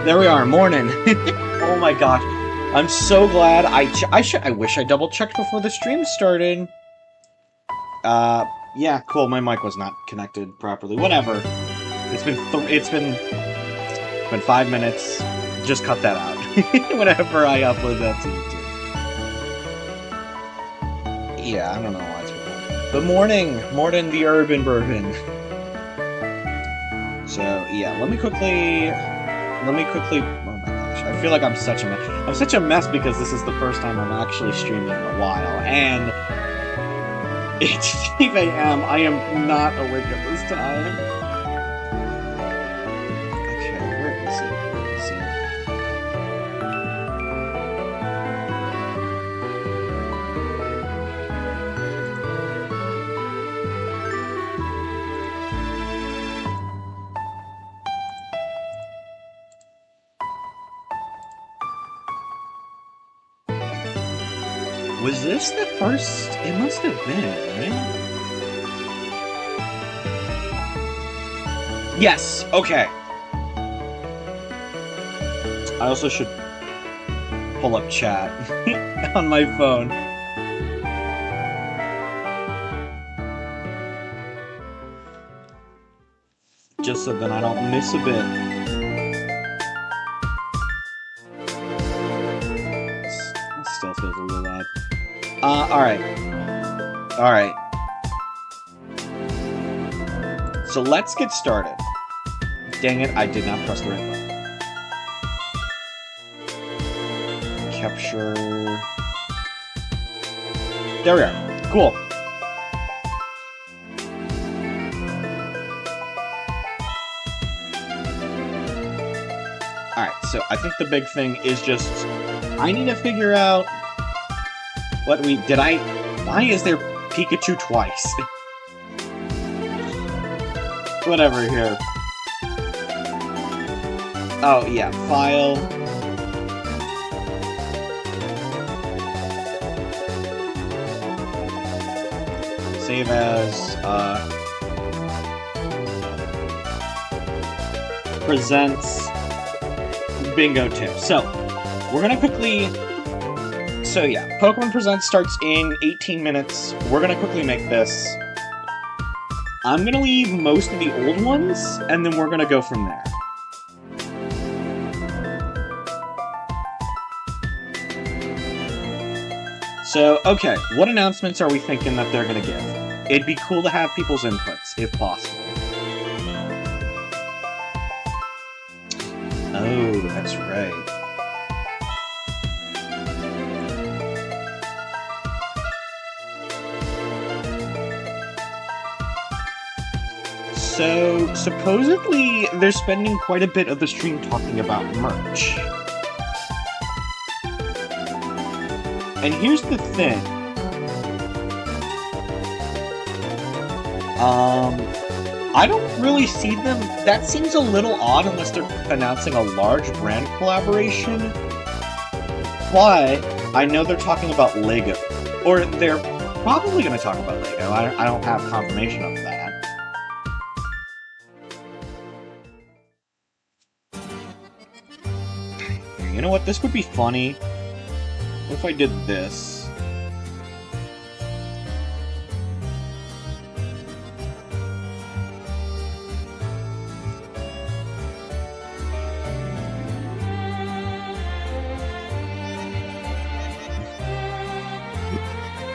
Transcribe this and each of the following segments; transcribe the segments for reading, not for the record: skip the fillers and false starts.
There we are, morning. Oh my gosh. I'm so glad I wish I double-checked before the stream started. Yeah, cool, my mic was not connected properly. Whatever. It's been 5 minutes. Just cut that out. Whenever I upload that to YouTube. Yeah, I don't know why it's recording. But morning, the urban bourbon. So, yeah, let me quickly, oh my gosh, I feel like I'm such a mess. I'm such a mess because this is the first time I'm actually streaming in a while, and it's 5 a.m. I am not awake at this time. Okay, where is it? Was this the first? It must have been, right? Yes, okay. I also should pull up chat on my phone. Just so that I don't miss a bit. It still feels a little loud. Alright. So let's get started. Dang it, I did not press the right button. Capture... There we are. Cool. Alright, so I think the big thing is just... I need to figure out... Why is there Pikachu twice? Whatever, here. Oh, yeah, file. Save as, Presents. Bingo tip. So, we're gonna quickly... So yeah, Pokémon Presents starts in 18 minutes. We're gonna quickly make this. I'm gonna leave most of the old ones, and then we're gonna go from there. So, okay, what announcements are we thinking that they're gonna give? It'd be cool to have people's inputs, if possible. Oh, that's right. So, supposedly, they're spending quite a bit of the stream talking about merch. And here's the thing. I don't really see them... That seems a little odd unless they're announcing a large brand collaboration. But, I know they're talking about Lego. Or they're probably going to talk about Lego. I don't have confirmation of that. You know what? This would be funny. What if I did this?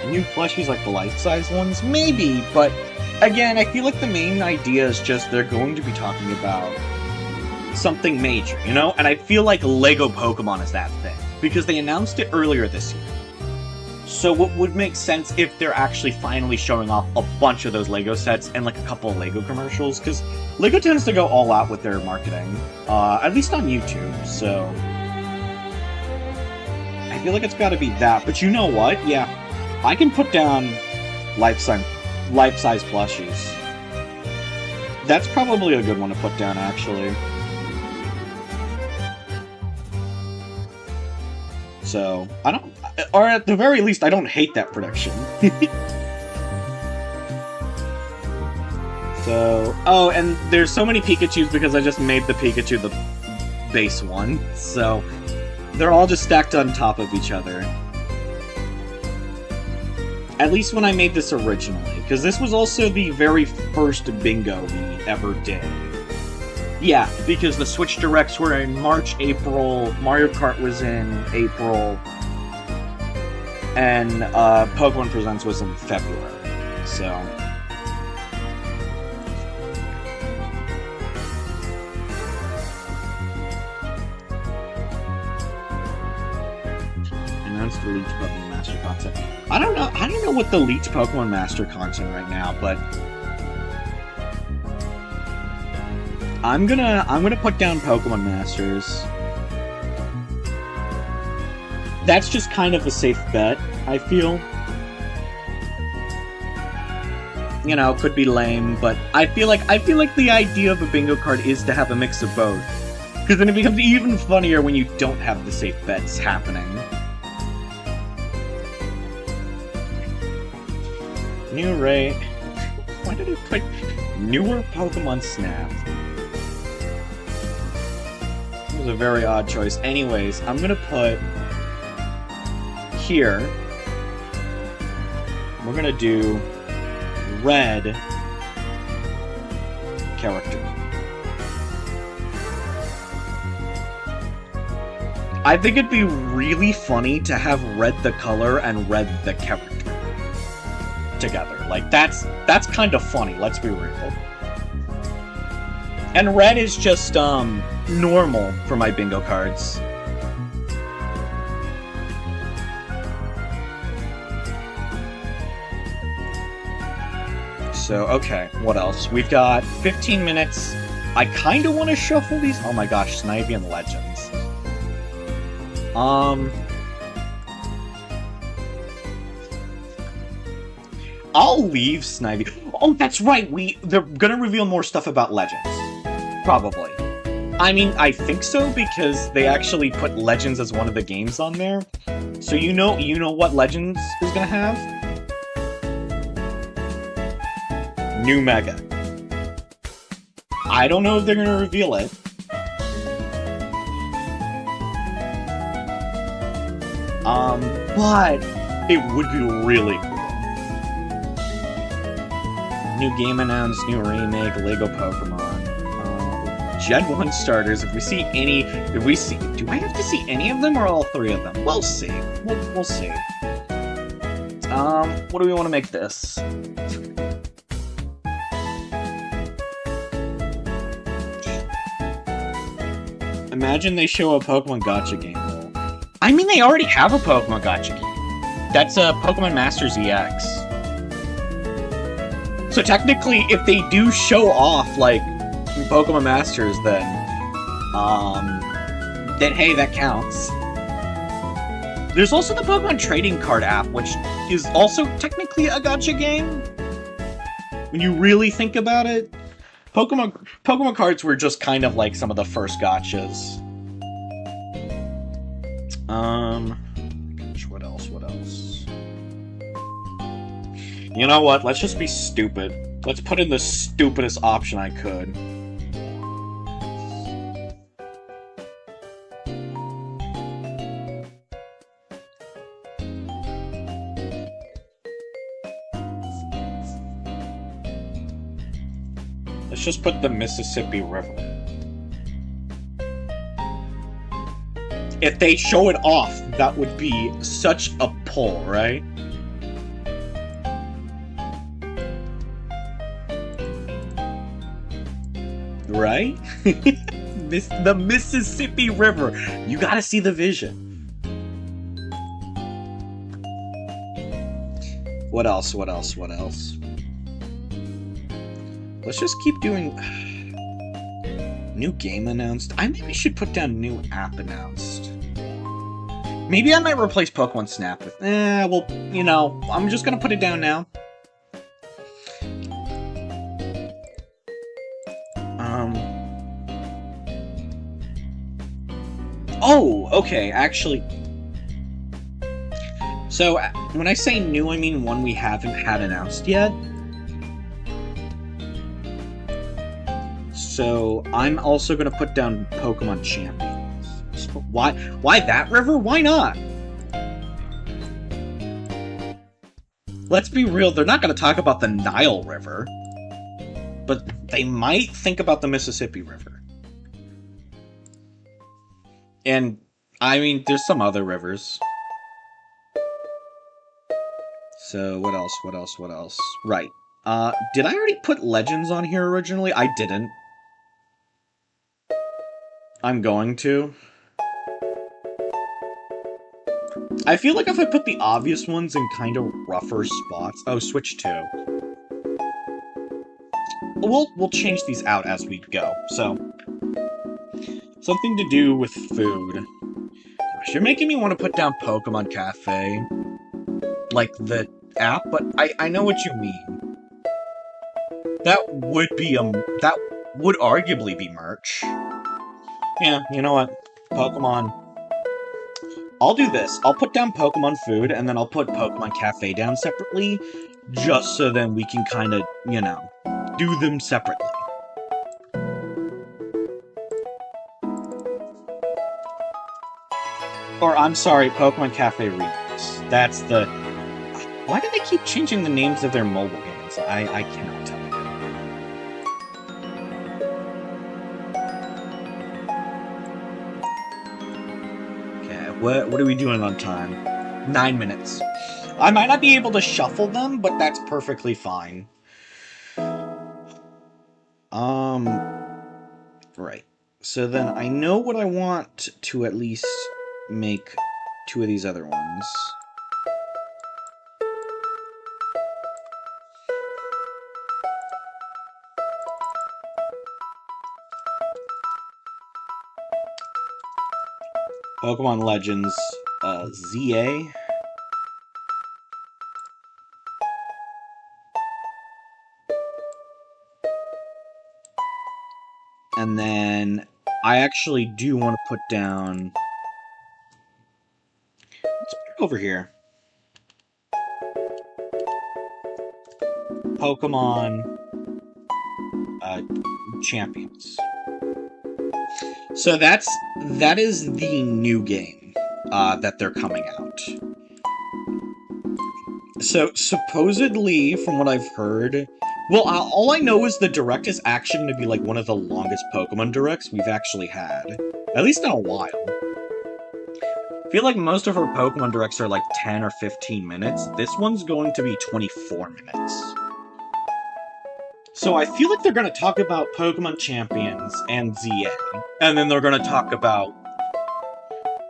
New plushies like the life-size ones? Maybe, but again, I feel like the main idea is just they're going to be talking about something major, you know? And I feel like Lego Pokemon is that thing, because they announced it earlier this year. So what would make sense if they're actually finally showing off a bunch of those Lego sets and like a couple of Lego commercials, because Lego tends to go all out with their marketing, at least on YouTube, so... I feel like it's gotta be that, but you know what? Yeah, I can put down life-size plushies. That's probably a good one to put down, actually. So, I don't... Or at the very least, I don't hate that prediction. So... Oh, and there's so many Pikachus because I just made the Pikachu base one, so they're all just stacked on top of each other. At least when I made this originally, because this was also the very first bingo we ever did. Yeah, because the Switch Directs were in March, April, Mario Kart was in April, and Pokémon Presents was in February, so... Announced the leaked Pokemon Master content. I don't know what the leaked Pokemon Master content right now, but... I'm gonna put down Pokemon Masters. That's just kind of a safe bet, I feel. You know, could be lame, but I feel like the idea of a bingo card is to have a mix of both. Because then it becomes even funnier when you don't have the safe bets happening. New Ray. Why did it put newer Pokemon Snap? It was a very odd choice. Anyways, I'm gonna put here. We're gonna do red character. I think it'd be really funny to have red the color and red the character together. Like, that's kind of funny, let's be real. And red is just, normal for my bingo cards. So, okay, what else? We've got 15 minutes. I kind of want to shuffle these. Oh my gosh, Snivy and Legends. I'll leave Snivy. Oh, that's right. They're gonna reveal more stuff about Legends. Probably. I mean, I think so because they actually put Legends as one of the games on there. So you know what Legends is gonna have? New Mega. I don't know if they're gonna reveal it. But it would be really cool. New game announced, new remake, Lego Pokemon. Gen 1 starters, if we see, do I have to see any of them or all three of them? We'll see. We'll see. What do we want to make this? Imagine they show a Pokemon Gacha game. I mean, they already have a Pokemon Gacha game. That's a Pokemon Masters EX. So technically, if they do show off, like, Pokemon Masters, then hey, that counts. There's also the Pokemon Trading Card app, which is also technically a gacha game. When you really think about it, Pokemon cards were just kind of like some of the first gachas. Gosh, what else? You know what? Let's just be stupid. Let's put in the stupidest option I could. Let's just put the Mississippi River. If they show it off, that would be such a pull, right? Right? The Mississippi River. You gotta see the vision. What else? Let's just keep doing... New game announced. I maybe should put down new app announced. Maybe I might replace Pokemon Snap with... well, you know, I'm just gonna put it down now. Oh, okay, actually... So, when I say new, I mean one we haven't had announced yet. So I'm also gonna put down Pokemon Champions. Why that river? Why not? Let's be real, they're not gonna talk about the Nile River. But they might think about the Mississippi River. And, I mean, there's some other rivers. So, what else? Right. Did I already put Legends on here originally? I didn't. I'm going to. I feel like if I put the obvious ones in kind of rougher spots... Oh, switch 2. We'll change these out as we go, so... Something to do with food. Gosh, you're making me want to put down Pokemon Cafe. Like, the app, but I know what you mean. That would be, that would arguably be merch. Yeah, you know what? Pokemon... I'll do this. I'll put down Pokemon Food, and then I'll put Pokemon Cafe down separately, just so then we can kind of, you know, do them separately. Or, I'm sorry, Pokemon Cafe Remix. That's the... Why do they keep changing the names of their mobile games? I cannot tell you. What are we doing on time? 9 minutes. I might not be able to shuffle them, but that's perfectly fine. Right. So then I know what I want to at least make 2 of these other ones. Pokemon Legends, ZA. And then I actually do want to put down... Let's put it over here. Pokemon Champions. So that is the new game that they're coming out. So supposedly, from what I've heard, well, all I know is the direct is actually going to be like one of the longest Pokemon directs we've actually had, at least in a while. I feel like most of our Pokemon directs are like 10 or 15 minutes. This one's going to be 24 minutes. So I feel like they're going to talk about Pokemon Champions and ZA, and then they're going to talk about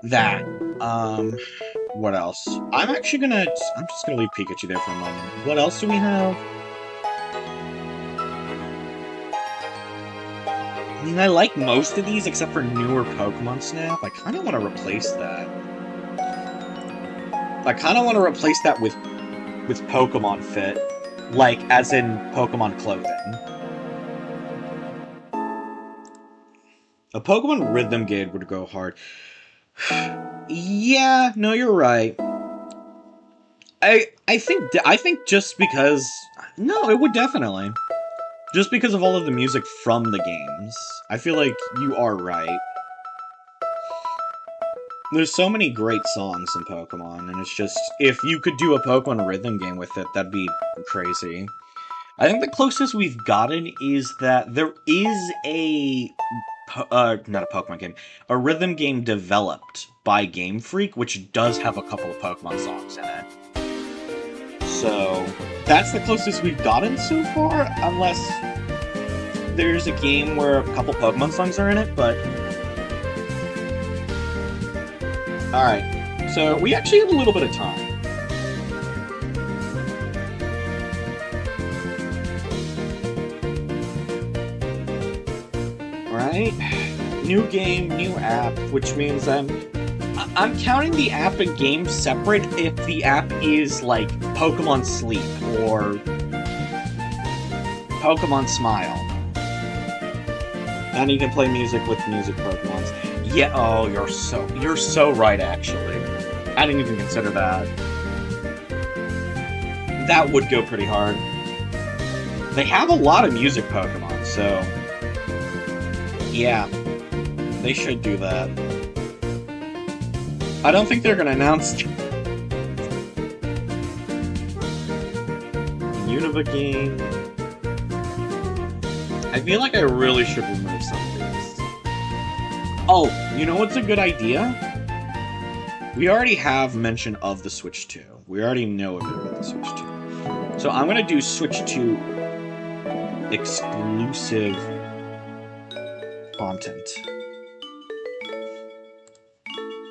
that. What else? I'm just going to leave Pikachu there for a moment. What else do we have? I mean, I like most of these except for newer Pokemon Snap. I kind of want to replace that. I kind of want to replace that with Pokemon Fit. Like, as in Pokemon clothing. A Pokemon Rhythm Game would go hard. Yeah, no, you're right. I think just because... No, it would definitely. Just because of all of the music from the games. I feel like you are right. There's so many great songs in Pokemon, and it's just, if you could do a Pokemon rhythm game with it, that'd be crazy. I think the closest we've gotten is that there is not a Pokemon game, a rhythm game developed by Game Freak, which does have a couple of Pokemon songs in it. So, that's the closest we've gotten so far, unless there's a game where a couple Pokemon songs are in it, but... Alright, so we actually have a little bit of time. Alright, new game, new app, which means I'm counting the app and game separate if the app is like Pokemon Sleep or Pokemon Smile. And you can play music with music Pokemons. Yeah, oh, you're so right, actually. I didn't even consider that. That would go pretty hard. They have a lot of music Pokemon, so... Yeah, they should do that. I don't think they're gonna announce Unova game. I feel like I really should remove some of these. Oh, you know what's a good idea? We already have mention of the Switch 2. We already know a bit about the Switch 2. So I'm gonna do Switch 2 exclusive content.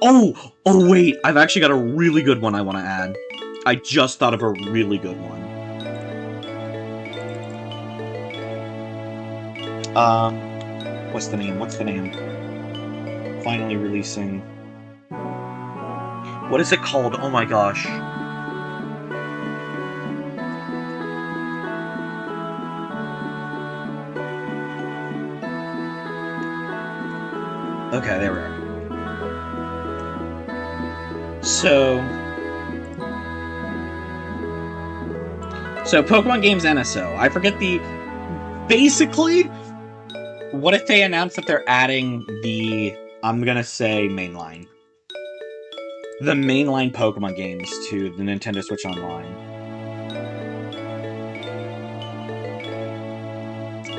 Oh wait, I've actually got a really good one I want to add. I just thought of a really good one. What's the name? Finally releasing. What is it called? Oh my gosh. Okay, there we are. So Pokemon Games NSO. I forget the... Basically, what if they announce that they're adding the... I'm gonna say mainline. The mainline Pokemon games to the Nintendo Switch Online.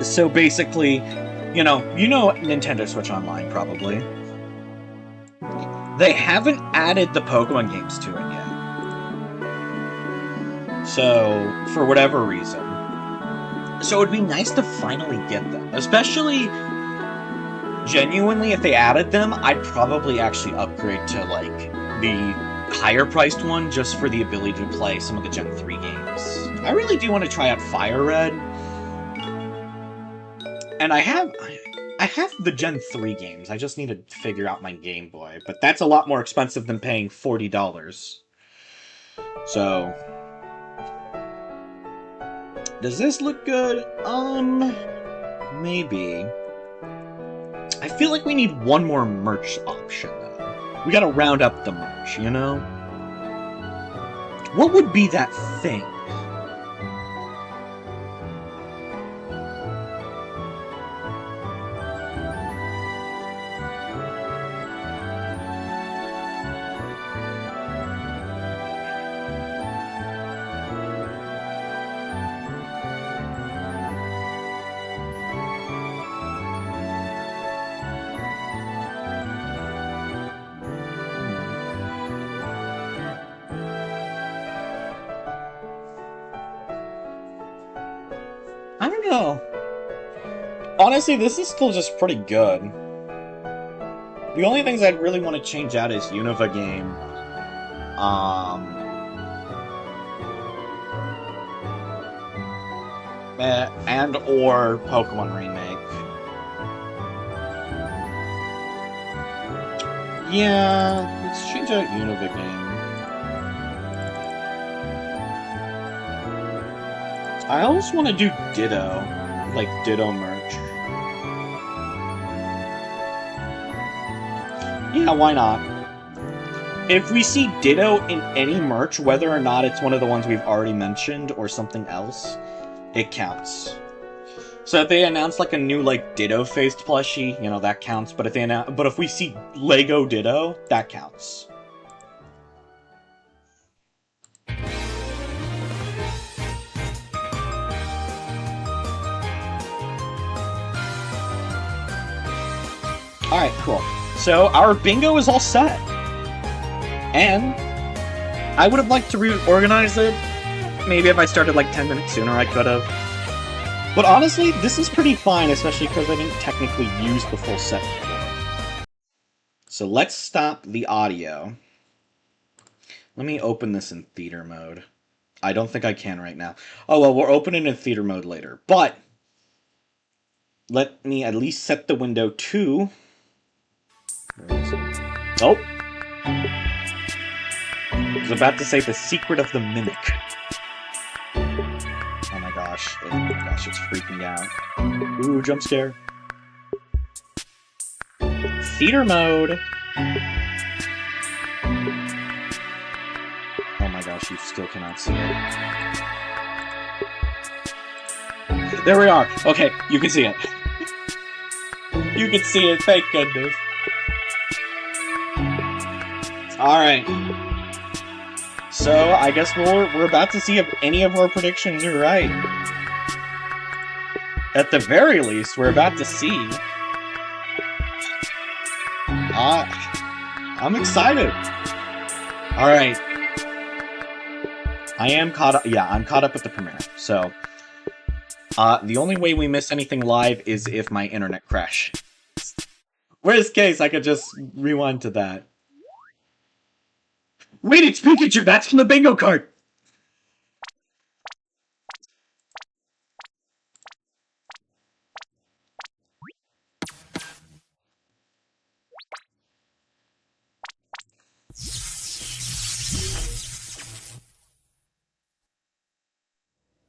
So basically, you know Nintendo Switch Online, probably. They haven't added the Pokemon games to it yet. So, for whatever reason. So it would be nice to finally get them. Especially, genuinely, if they added them, I'd probably actually upgrade to, like, the higher-priced one, just for the ability to play some of the Gen 3 games. I really do want to try out Fire Red. And I have the Gen 3 games. I just need to figure out my Game Boy. But that's a lot more expensive than paying $40. So... Does this look good? Maybe. I feel like we need one more merch option, though. We gotta round up the merch, you know? What would be that thing? I don't know. Honestly, this is still just pretty good. The only things I'd really want to change out is Unova game. And or Pokemon Remake. Yeah, let's change out Unova game. I almost want to do Ditto. Like, Ditto merch. Yeah, why not? If we see Ditto in any merch, whether or not it's one of the ones we've already mentioned or something else, it counts. So if they announce like a new like Ditto-faced plushie, you know, that counts. But if we see Lego Ditto, that counts. Alright, cool. So, our bingo is all set. And I would have liked to reorganize it. Maybe if I started like 10 minutes sooner, I could have. But honestly, this is pretty fine, especially because I didn't technically use the full set before. So let's stop the audio. Let me open this in theater mode. I don't think I can right now. Oh, well, we'll open it in theater mode later. But let me at least set the window to... Oh! I was about to say the secret of the mimic. Oh my gosh, it's freaking out. Ooh, jump scare. Theater mode! Oh my gosh, you still cannot see it. There we are! Okay, you can see it. You can see it, thank goodness. Alright. So, I guess we're about to see if any of our predictions are right. At the very least, we're about to see. I'm excited. Alright. I am caught up. Yeah, I'm caught up with the premiere. So, the only way we miss anything live is if my internet crashes. Worst case, I could just rewind to that. Wait, it's Pikachu! That's from the bingo card!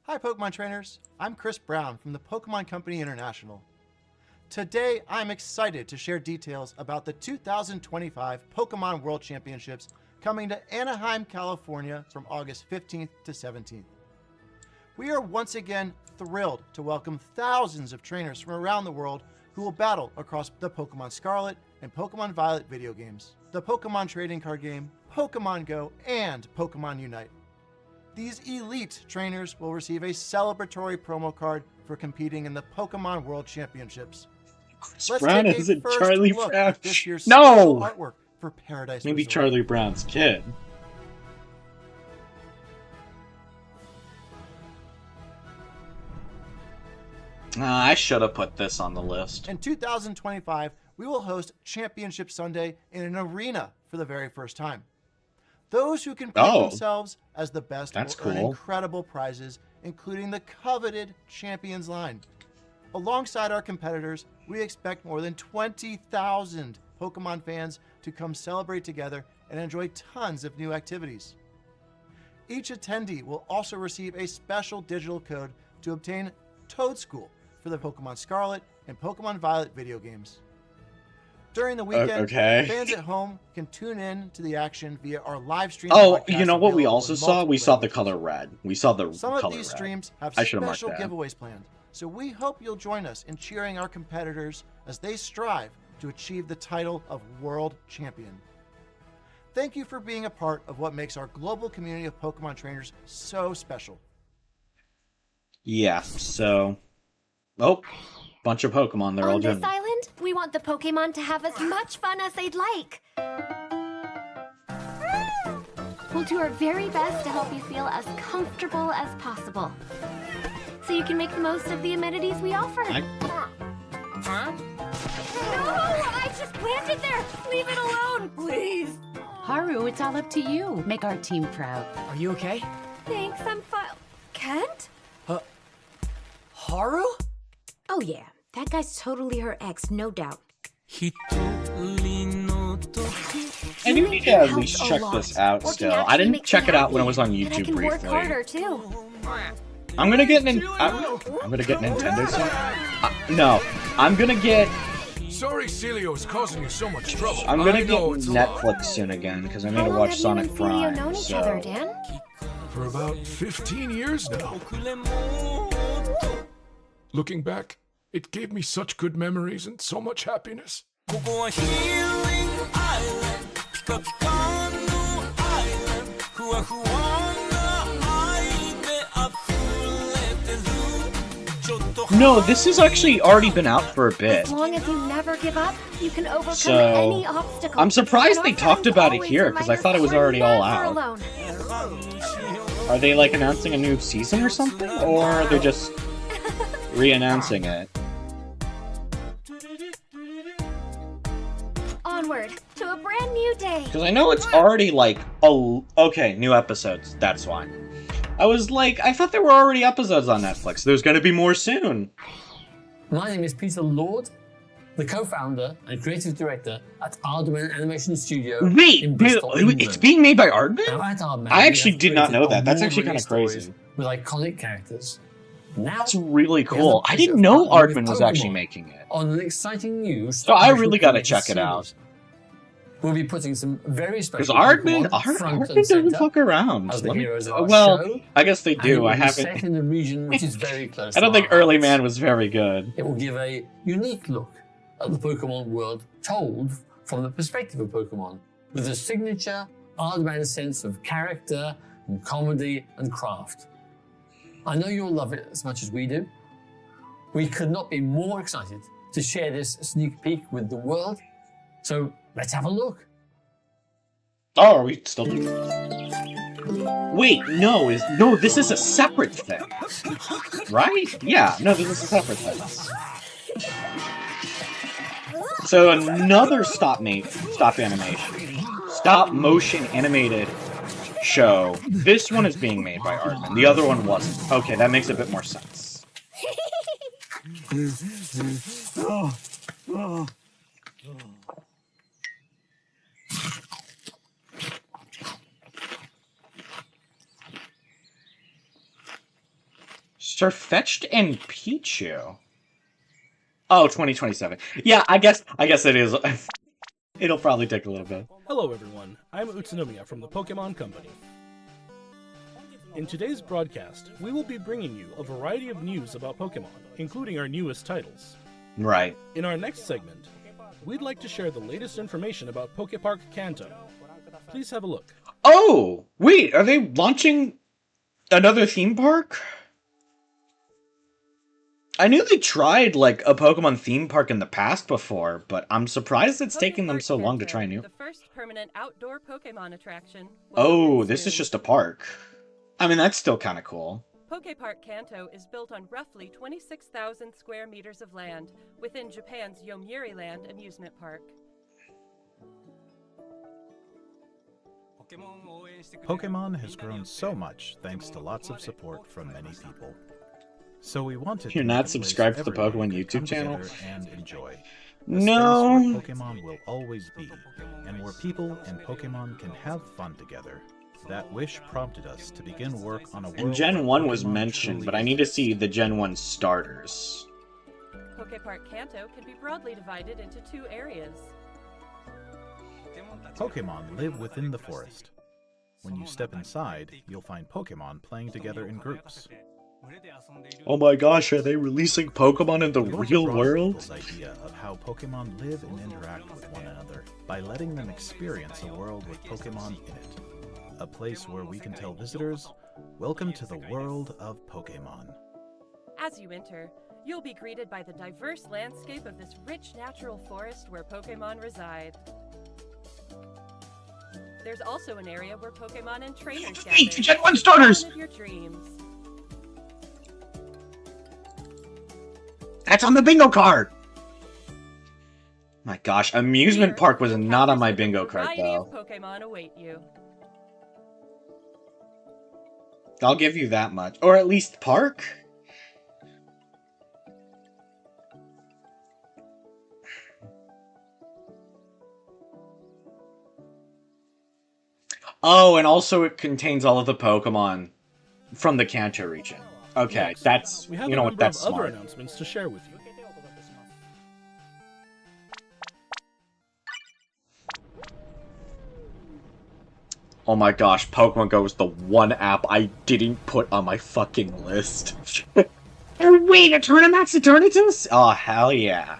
Hi Pokemon trainers, I'm Chris Brown from the Pokemon Company International. Today I'm excited to share details about the 2025 Pokemon World Championships coming to Anaheim, California from August 15th to 17th. We are once again thrilled to welcome thousands of trainers from around the world who will battle across the Pokemon Scarlet and Pokemon Violet video games, the Pokemon trading card game, Pokemon Go, and Pokemon Unite. These elite trainers will receive a celebratory promo card for competing in the Pokemon World Championships. Let's Brown take a isn't first Charlie look Brown. at this year's No! special artwork for Paradise Maybe Resort. Charlie Brown's kid. I should have put this on the list. In 2025, we will host Championship Sunday in an arena for the very first time. Those who compete themselves as the best will earn incredible prizes, including the coveted Champions line. Alongside our competitors, we expect more than 20,000 Pokemon fans to come celebrate together and enjoy tons of new activities. Each attendee will also receive a special digital code to obtain Toad School for the Pokemon Scarlet and Pokemon Violet video games. During the weekend, fans at home can tune in to the action via our live stream. Oh, you know what we also saw? We saw the color red. We saw the Some color of these red. streams have special giveaways planned, so we hope you'll join us in cheering our competitors as they strive to achieve the title of World Champion. Thank you for being a part of what makes our global community of Pokemon trainers so special. Yeah, so... Oh, bunch of Pokemon. They're all On this general. island, we want the Pokemon to have as much fun as they'd like. We'll do our very best to help you feel as comfortable as possible, so you can make the most of the amenities we offer. Huh? No! I just planted there! Leave it alone, please! Haru, it's all up to you. Make our team proud. Are you okay? Thanks, I'm fine. Kent? Haru? Oh yeah, that guy's totally her ex, no doubt. I do need to at least check this out still. I didn't check it out when it was on YouTube can work briefly. harder, too. I'm gonna get I'm gonna get Nintendo soon. No, I'm gonna get. Sorry, Celio's causing you so much trouble. I'm gonna get Netflix soon again because I need to watch Sonic Prime. Known each other, Dan? For about 15 years now. Looking back, it gave me such good memories and so much happiness. No, this has actually already been out for a bit. As long as you never give up, you can overcome So, any obstacle. I'm surprised And they our talked friends about it always here, remind 'cause I us thought it was that we're already all never out. alone. Are they like announcing a new season or something? Or are they just re-announcing it? Onward to a brand new day. Because I know it's already like, oh, okay, new episodes. That's why. I was like, I thought there were already episodes on Netflix. There's going to be more soon. My name is Peter Lord, the co-founder and creative director at Aardman Animation Studio Wait, in Bristol, England. it's being made by Aardman? Now, at Aardman, I we actually have did not know created that. That's actually kind of award-winning crazy. stories with iconic characters. Now, That's really we have cool. the I pleasure didn't of know partnering with Aardman was actually Pokemon making it. on an exciting new So I really got gotta check it out. We'll be putting some very Because special Aardman Pokemon front doesn't and center fuck around. as the Let me- heroes of our well, show. I guess they And it do. will I be haven't. set in a region which is very close I don't to think our Early hearts. Man was very good. It will give a unique look at the Pokemon world told from the perspective of Pokemon, with a signature Aardman sense of character and comedy and craft. I know you'll love it as much as we do. We could not be more excited to share this sneak peek with the world. So let's have a look. Oh, are we still doing Wait, no, this is a separate thing. Right? Yeah, no, this is a separate thing. So another stop motion animated show. This one is being made by Aardman. The other one wasn't. Okay, that makes a bit more sense. Sirfetch'd and Pichu. Oh, 2027. Yeah, I guess it is. It'll probably take a little bit. Hello everyone, I'm Utsunomiya from the Pokemon Company. In today's broadcast, we will be bringing you a variety of news about Pokemon, including our newest titles. Right. In our next segment, we'd like to share the latest information about Pokepark Kanto. Please have a look. Oh! Wait, are they launching another theme park? I knew they tried, like, a Pokemon theme park in the past before, but I'm surprised it's taking them so long to try new. The first permanent outdoor Pokemon attraction. Oh, this is just a park. I mean, that's still kind of cool. Pokepark Kanto is built on roughly 26,000 square meters of land within Japan's Yomiuri Land amusement park. Pokemon has grown so much thanks to lots of support from many people. So we wanted You're not subscribed to the Pokemon YouTube channel? And enjoy. No. Where Pokemon will always be, and where people and Pokemon can have fun together. That wish prompted us to begin work on a world. And Gen 1 was mentioned, but I need to see the Gen 1 starters. Pokepark Kanto can be broadly divided into two areas. Pokemon live within the forest. When you step inside, you'll find Pokemon playing together in groups. Oh my gosh, are they releasing Pokemon in the real world? This idea of how Pokemon live and interact with one another by letting them experience a world with Pokemon in it. A place where we can tell visitors, welcome to the world of Pokemon. As you enter, you'll be greeted by the diverse landscape of this rich natural forest where Pokemon reside. There's also an area where Pokemon and trainers gather. Gen 1 starters! One of your dreams. That's on the bingo card! My gosh, amusement park was not on my bingo card, though. Pokemon await you. I'll give you that much. Or at least park? Oh, and also it contains all of the Pokemon from the Kanto region. Okay, Next, that's, we have you know what, that's other smart. announcements to share with you. Oh my gosh, Pokemon Go is the one app I didn't put on my fucking list. Wait, a tournament's Eternatus? Oh, hell yeah.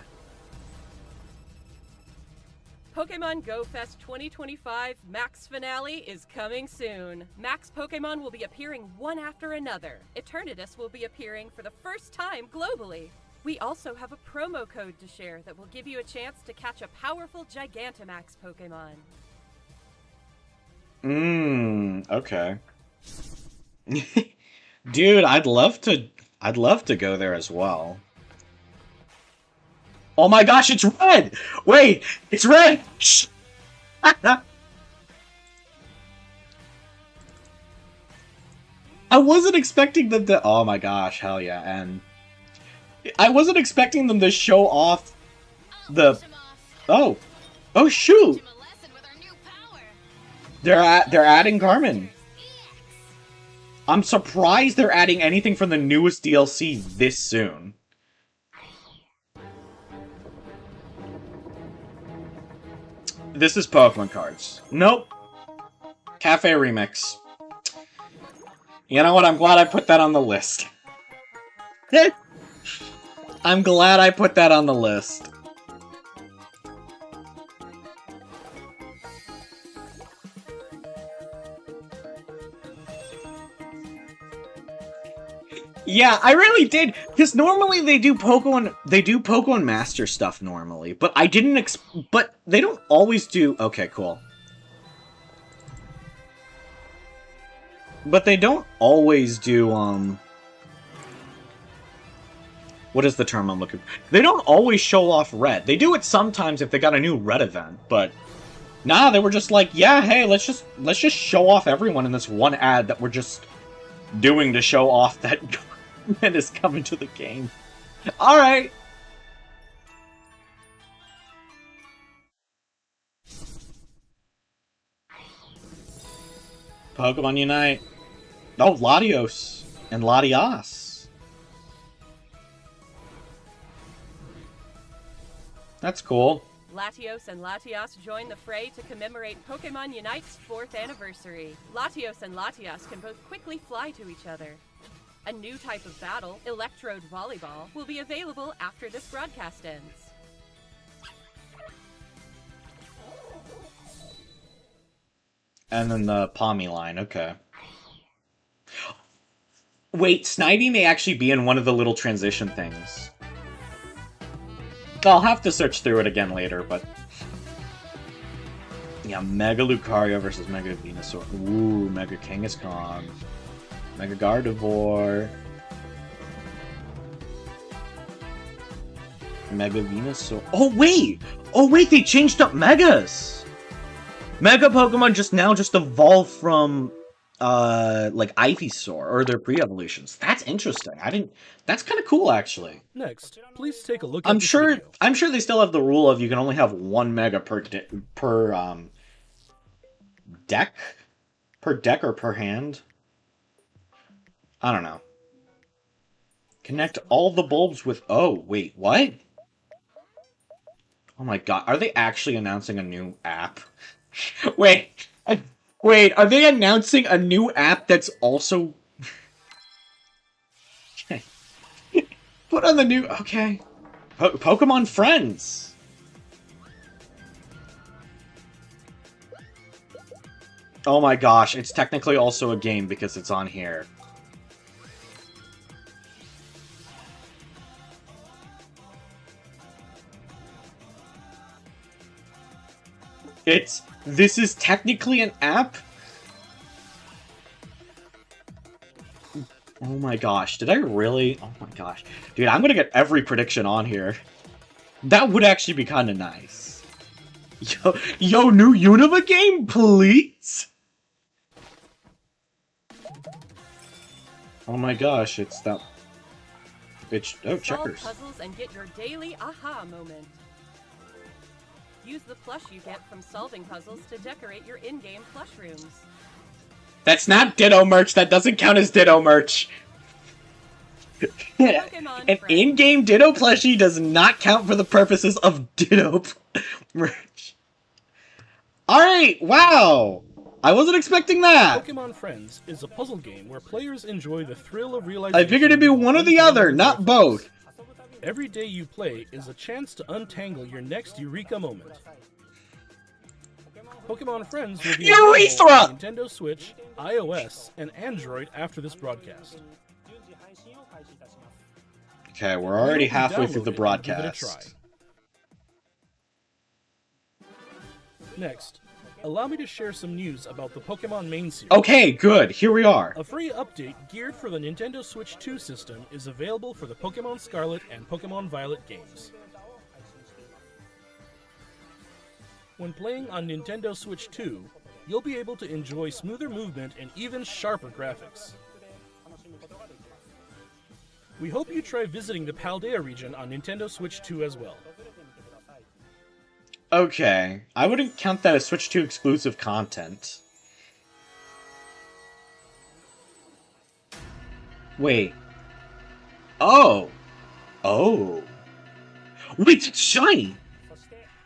Pokemon Go Fest 2025 Max Finale is coming soon. Max Pokemon will be appearing one after another. Eternatus will be appearing for the first time globally. We also have a promo code to share that will give you a chance to catch a powerful Gigantamax Pokemon. Okay. Dude, I'd love to go there as well. Oh my gosh, it's red! Wait, it's red! Shh. I wasn't expecting them to... Oh my gosh, hell yeah, and... I wasn't expecting them to show off the... Oh! Oh shoot! They're adding Carmen. I'm surprised they're adding anything from the newest DLC this soon. This is Pokemon cards. Nope. Cafe Remix. You know what? I'm glad I put that on the list. I'm glad I put that on the list. Yeah, I really did, because normally they do Pokemon Master stuff normally, but I didn't but they don't always do... Okay, cool. But they don't always do, what is the term I'm looking for? They don't always show off Red. They do it sometimes if they got a new Red event, but... Nah, they were just like, yeah, hey, let's just show off everyone in this one ad that we're just doing to show off that... that is coming to the game. Alright! Pokemon Unite. Oh, Latios and Latias. That's cool. Latios and Latias join the fray to commemorate Pokemon Unite's 4th anniversary. Latios and Latias can both quickly fly to each other. A new type of battle, Electrode Volleyball, will be available after this broadcast ends. And then the Palmy line, okay. Wait, Snivy may actually be in one of the little transition things. I'll have to search through it again later, but... Yeah, Mega Lucario versus Mega Venusaur. Ooh, Mega Kangaskhan. Mega Gardevoir. Mega Venusaur. Oh, wait! Oh, wait, they changed up Megas! Mega Pokemon just evolved from, like, Ivysaur, or their pre-evolutions. That's interesting. That's kind of cool, actually. Next, please take a look I'm sure they still have the rule of you can only have one Mega per deck? Per deck or per hand? I don't know. Connect all the bulbs with... Oh, wait, what? Oh my god, are they actually announcing a new app? Wait, are they announcing a new app that's also... Put on the new... Okay. Pokemon Friends! Oh my gosh, it's technically also a game because it's on here. This is technically an app? Oh my gosh, did I really? Oh my gosh. Dude, I'm gonna get every prediction on here. That would actually be kind of nice. Yo, new Unova game, please? Oh my gosh, it's that... Bitch. Oh, checkers. Solve puzzles and get your daily aha moment. Use the plush you get from solving puzzles to decorate your in-game plush rooms. That's not Ditto merch. That doesn't count as Ditto merch. An in-game Ditto plushie does not count for the purposes of Ditto merch. Alright, wow! I wasn't expecting that! Pokemon Friends is a puzzle game where players enjoy the thrill of realization... I figured it'd be one or the other, not both. Every day you play is a chance to untangle your next Eureka moment. Pokemon Friends will be available on Nintendo Switch, iOS, and Android after this broadcast. Okay, we're already halfway through the broadcast. Next, allow me to share some news about the Pokemon main series. Okay, good. Here we are. A free update geared for the Nintendo Switch 2 system is available for the Pokemon Scarlet and Pokemon Violet games. When playing on Nintendo Switch 2, you'll be able to enjoy smoother movement and even sharper graphics. We hope you try visiting the Paldea region on Nintendo Switch 2 as well. Okay, I wouldn't count that as Switch 2 exclusive content. Wait. Oh! Oh! Wait, it's shiny!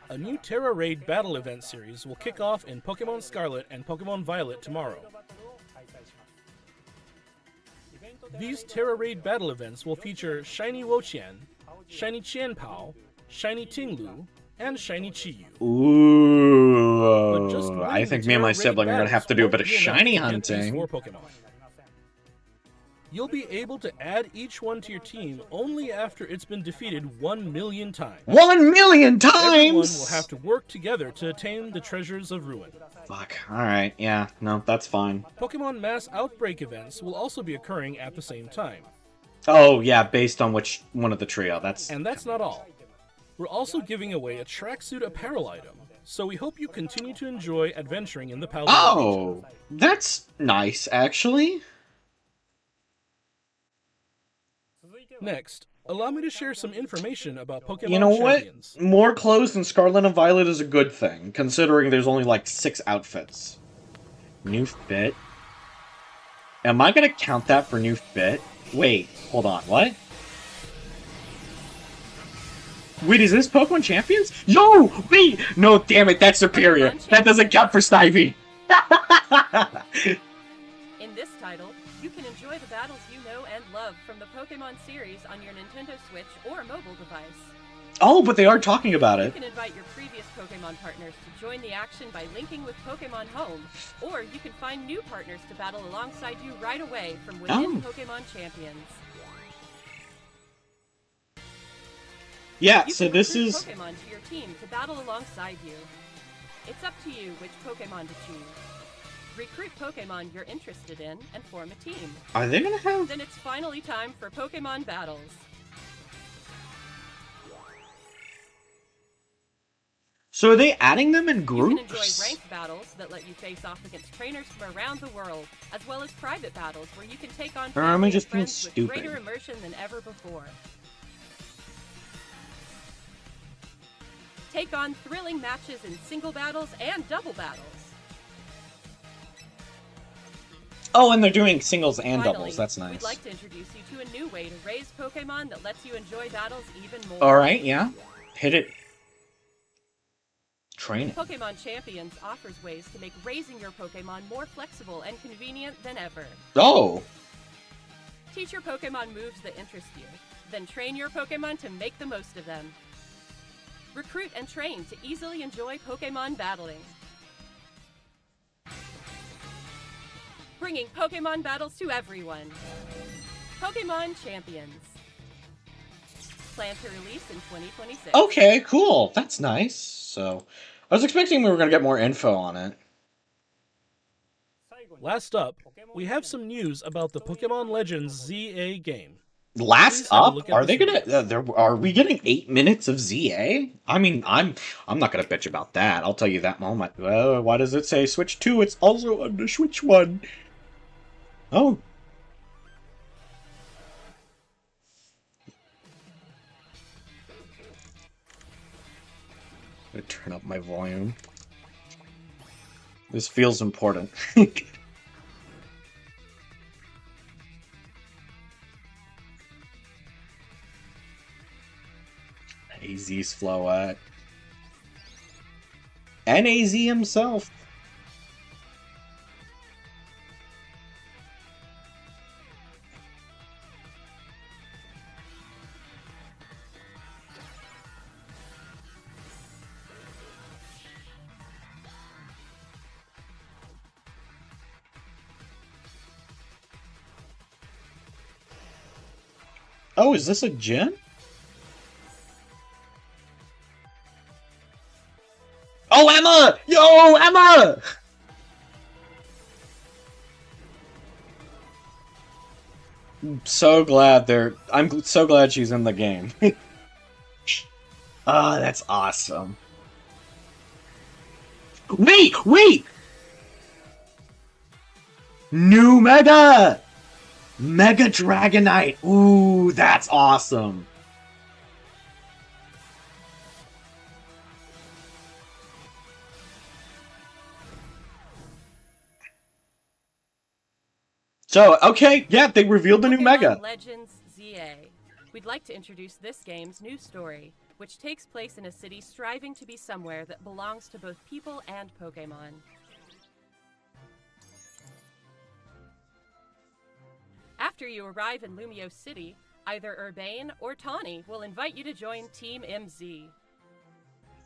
A new Terra Raid battle event series will kick off in Pokemon Scarlet and Pokemon Violet tomorrow. These Terra Raid battle events will feature Shiny Wo-Chien, Shiny Qianpao, Shiny Tinglu, and Shiny Chi-Yu. Ooh, I think me and my sibling are going to have to do a bit of shiny hunting. You'll be able to add each one to your team only after it's been defeated 1 million times. 1 million times?! Everyone will have to work together to attain the treasures of ruin. Fuck. Alright, yeah. No, that's fine. Pokemon Mass Outbreak events will also be occurring at the same time. Oh, yeah, based on which one of the trio. And that's not all. We're also giving away a tracksuit apparel item, so we hope you continue to enjoy adventuring in the Pal. Oh, that's nice, actually. Next, allow me to share some information about Pokemon You know Champions. what? More clothes than Scarlet and Violet is a good thing, considering there's only like 6 outfits. New fit? Am I gonna count that for new fit? Wait, hold on, what? Wait, is this Pokemon Champions? Yo! Wait! No, damn it, that's superior. That doesn't count for Snivy. In this title, you can enjoy the battles you know and love from the Pokemon series on your Nintendo Switch or mobile device. Oh, but they are talking about You it. can invite your previous Pokemon partners to join the action by linking with Pokemon Home, or you can find new partners to battle alongside you right away from within Pokemon Champions. Yeah, You so can this recruit is... Pokemon to your team to battle alongside you. It's up to you which Pokemon to choose. Recruit Pokemon you're interested in and form a team. Are they gonna have... Then it's finally time for Pokemon battles. So are they adding them in You groups? can enjoy ranked battles that let you face off against trainers from around the world, as well as private battles where you can take on Or am I family just and being friends with stupid? greater immersion than ever before. Take on thrilling matches in single battles and double battles. Oh, and they're doing singles and Finally, doubles. That's We'd nice. like to introduce you to a new way to raise Pokemon that lets you enjoy battles even more. Alright, yeah. Hit it. Training. Pokemon Champions offers ways to make raising your Pokemon more flexible and convenient than ever. Oh! Teach your Pokemon moves that interest you, then train your Pokemon to make the most of them. Recruit and train to easily enjoy Pokemon battling. Bringing Pokemon battles to everyone. Pokemon Champions. Planned to release in 2026. Okay, cool. That's nice. So, I was expecting we were going to get more info on it. Last up, we have some news about the Pokemon Legends ZA game. Last up, are they gonna? Are we getting 8 minutes of ZA? I mean, I'm not gonna bitch about that. I'll tell you that moment. Why does it say Switch 2? It's also on the Switch 1. Oh. I'm gonna turn up my volume. This feels important. AZ's Floette. And AZ himself. Oh, is this a gym? Oh, Emma! Yo, Emma! I'm so glad she's in the game. Ah, that's awesome. Wait! New Mega! Mega Dragonite! Ooh, that's awesome. So, okay, yeah, they revealed the new Mega. Legends ZA. We'd like to introduce this game's new story, which takes place in a city striving to be somewhere that belongs to both people and Pokemon. After you arrive in Lumio City, either Urbane or Tawny will invite you to join Team MZ.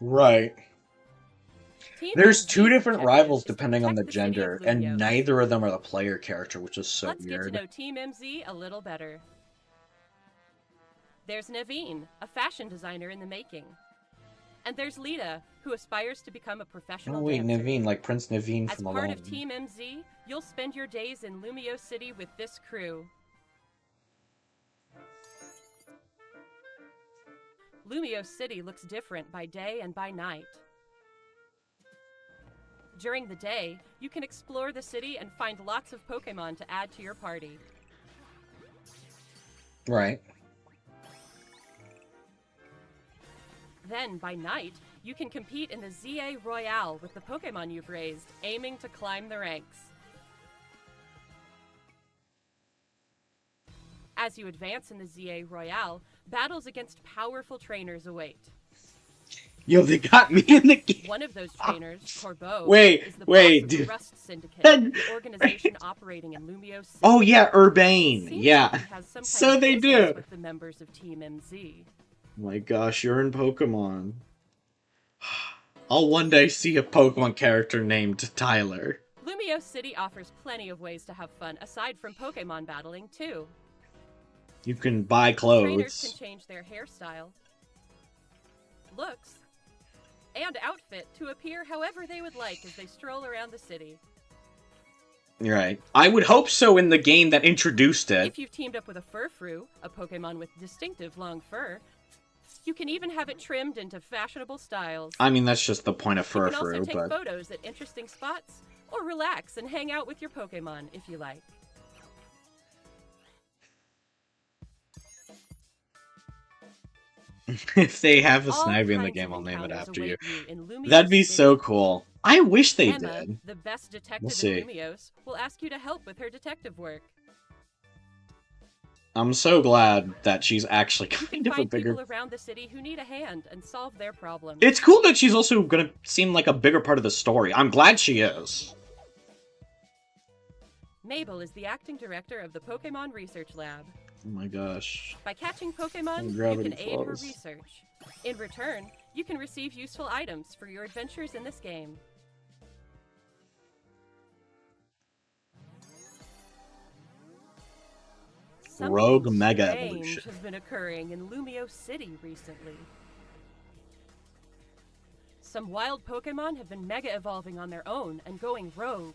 Right. There's two different rivals depending on the gender, and neither of them are the player character, which is so weird. Let's get to know Team MZ a little better. There's Naveen, a fashion designer in the making. And there's Lita, who aspires to become a professional dancer. Naveen, like Prince Naveen from Alone. As part of Team MZ, you'll spend your days in Lumio City with this crew. Lumio City looks different by day and by night. During the day, you can explore the city and find lots of Pokémon to add to your party. Right. Then, by night, you can compete in the ZA Royale with the Pokémon you've raised, aiming to climb the ranks. As you advance in the ZA Royale, battles against powerful trainers await. Yo, they got me in the game. One of those trainers, Corbeau, is the wait, boss of the Rust Syndicate, the organization operating in Lumio City. Oh yeah, Urbane. Yeah. So they do. With the members of Team MZ. Oh my gosh, you're in Pokemon. I'll one day see a Pokemon character named Tyler. Lumio City offers plenty of ways to have fun aside from Pokemon battling too. You can buy clothes. Trainers can change their hairstyle, looks, and outfit to appear however they would like as they stroll around the city. You're right. I would hope so in the game that introduced it. If you've teamed up with a Furfrou, a Pokemon with distinctive long fur, you can even have it trimmed into fashionable styles. I mean, that's just the point of Furfrou, You can also take photos at interesting spots, or relax and hang out with your Pokemon if you like. If they have a Snivy in the game, I'll name it after you. That'd be so cool. I wish they Emma, did. the best detective We'll see. in Lumios, will ask you to help with her detective work. I'm so glad that she's actually kind of a Find bigger... people around the city who need a hand and solve their problems. It's cool that she's also gonna seem like a bigger part of the story. I'm glad she is. Mabel is the acting director of the Pokemon Research Lab. Oh my gosh. By catching Pokemon, you Gravity can aid her Falls. research. In return, you can receive useful items for your adventures in this game. Rogue Something Mega strange Evolution. has been occurring in Lumio City recently. Some wild Pokemon have been mega evolving on their own and going rogue.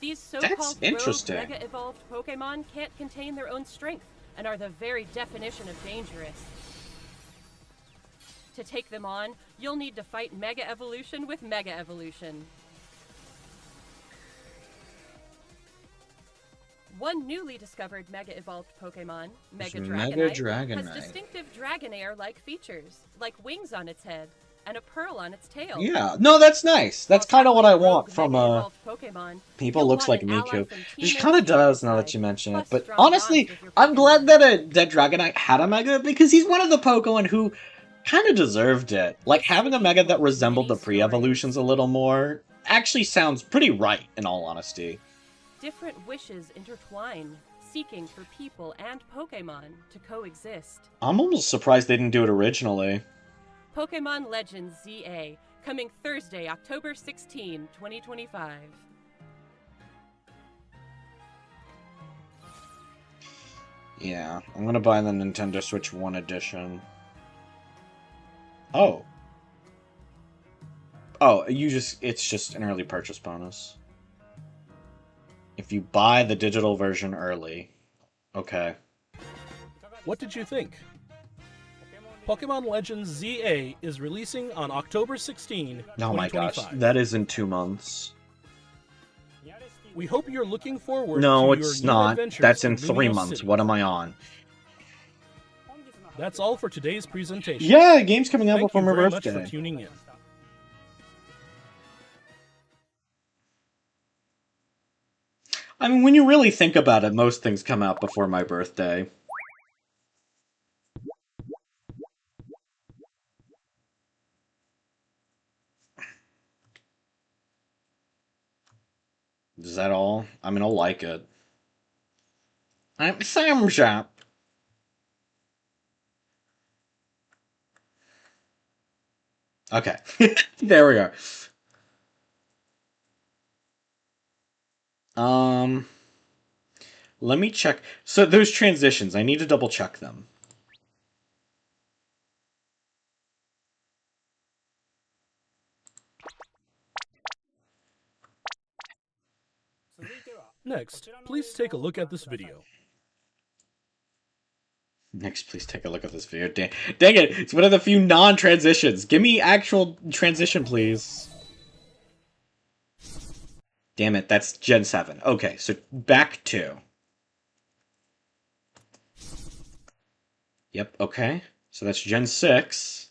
These so-called rogue mega evolved Pokemon can't contain their own strength and are the very definition of dangerous. To take them on, you'll need to fight Mega Evolution with Mega Evolution. One newly discovered Mega Evolved Pokemon, Mega Dragonite, has distinctive Dragonair-like features, like wings on its head and a pearl on its tail. Yeah, no, that's nice. That's kind of what I want from people looks like Miku. She kind of does now that you mention it. But honestly, I'm glad that that Dragonite had a Mega because he's one of the Pokemon who kind of deserved it. Like having a Mega that resembled the pre-evolutions a little more actually sounds pretty right, in all honesty. Different wishes intertwine, seeking for people and Pokemon to coexist. I'm almost surprised they didn't do it originally. Pokemon Legends ZA, coming Thursday, October 16, 2025. Yeah, I'm gonna buy the Nintendo Switch 1 edition. Oh. Oh, it's just an early purchase bonus. If you buy the digital version early. Okay. What did you think? Pokemon Legends ZA is releasing on October 16, 2025. Oh my gosh, that is in 2 months. We hope you're looking forward No, to it's your new not. adventures That's in in 3 Lumio months. City. What am I on? That's all for today's presentation. Yeah, the game's coming out before my Thank you very birthday. much for tuning in. I mean, when you really think about it, most things come out before my birthday. Is that all? I mean, I'll like it. I'm Sam Shop. Okay. There we are. Let me check. So those transitions, I need to double check them. Next, please take a look at this video. Next, please take a look at this video. Dang it! It's one of the few non-transitions. Give me actual transition, please. Damn it, that's Gen 7. Okay, so back to. Yep, okay. So that's Gen 6.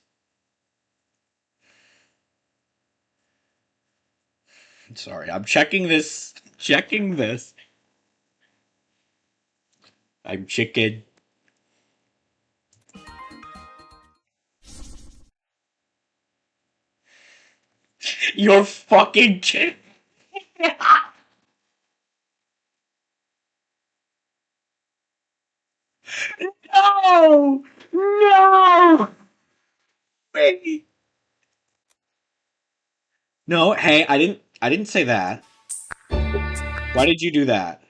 Sorry, I'm checking this. Checking this. I'm chicken. You're fucking chicken. No! No! Wait. No, hey, I didn't say that. Why did you do that?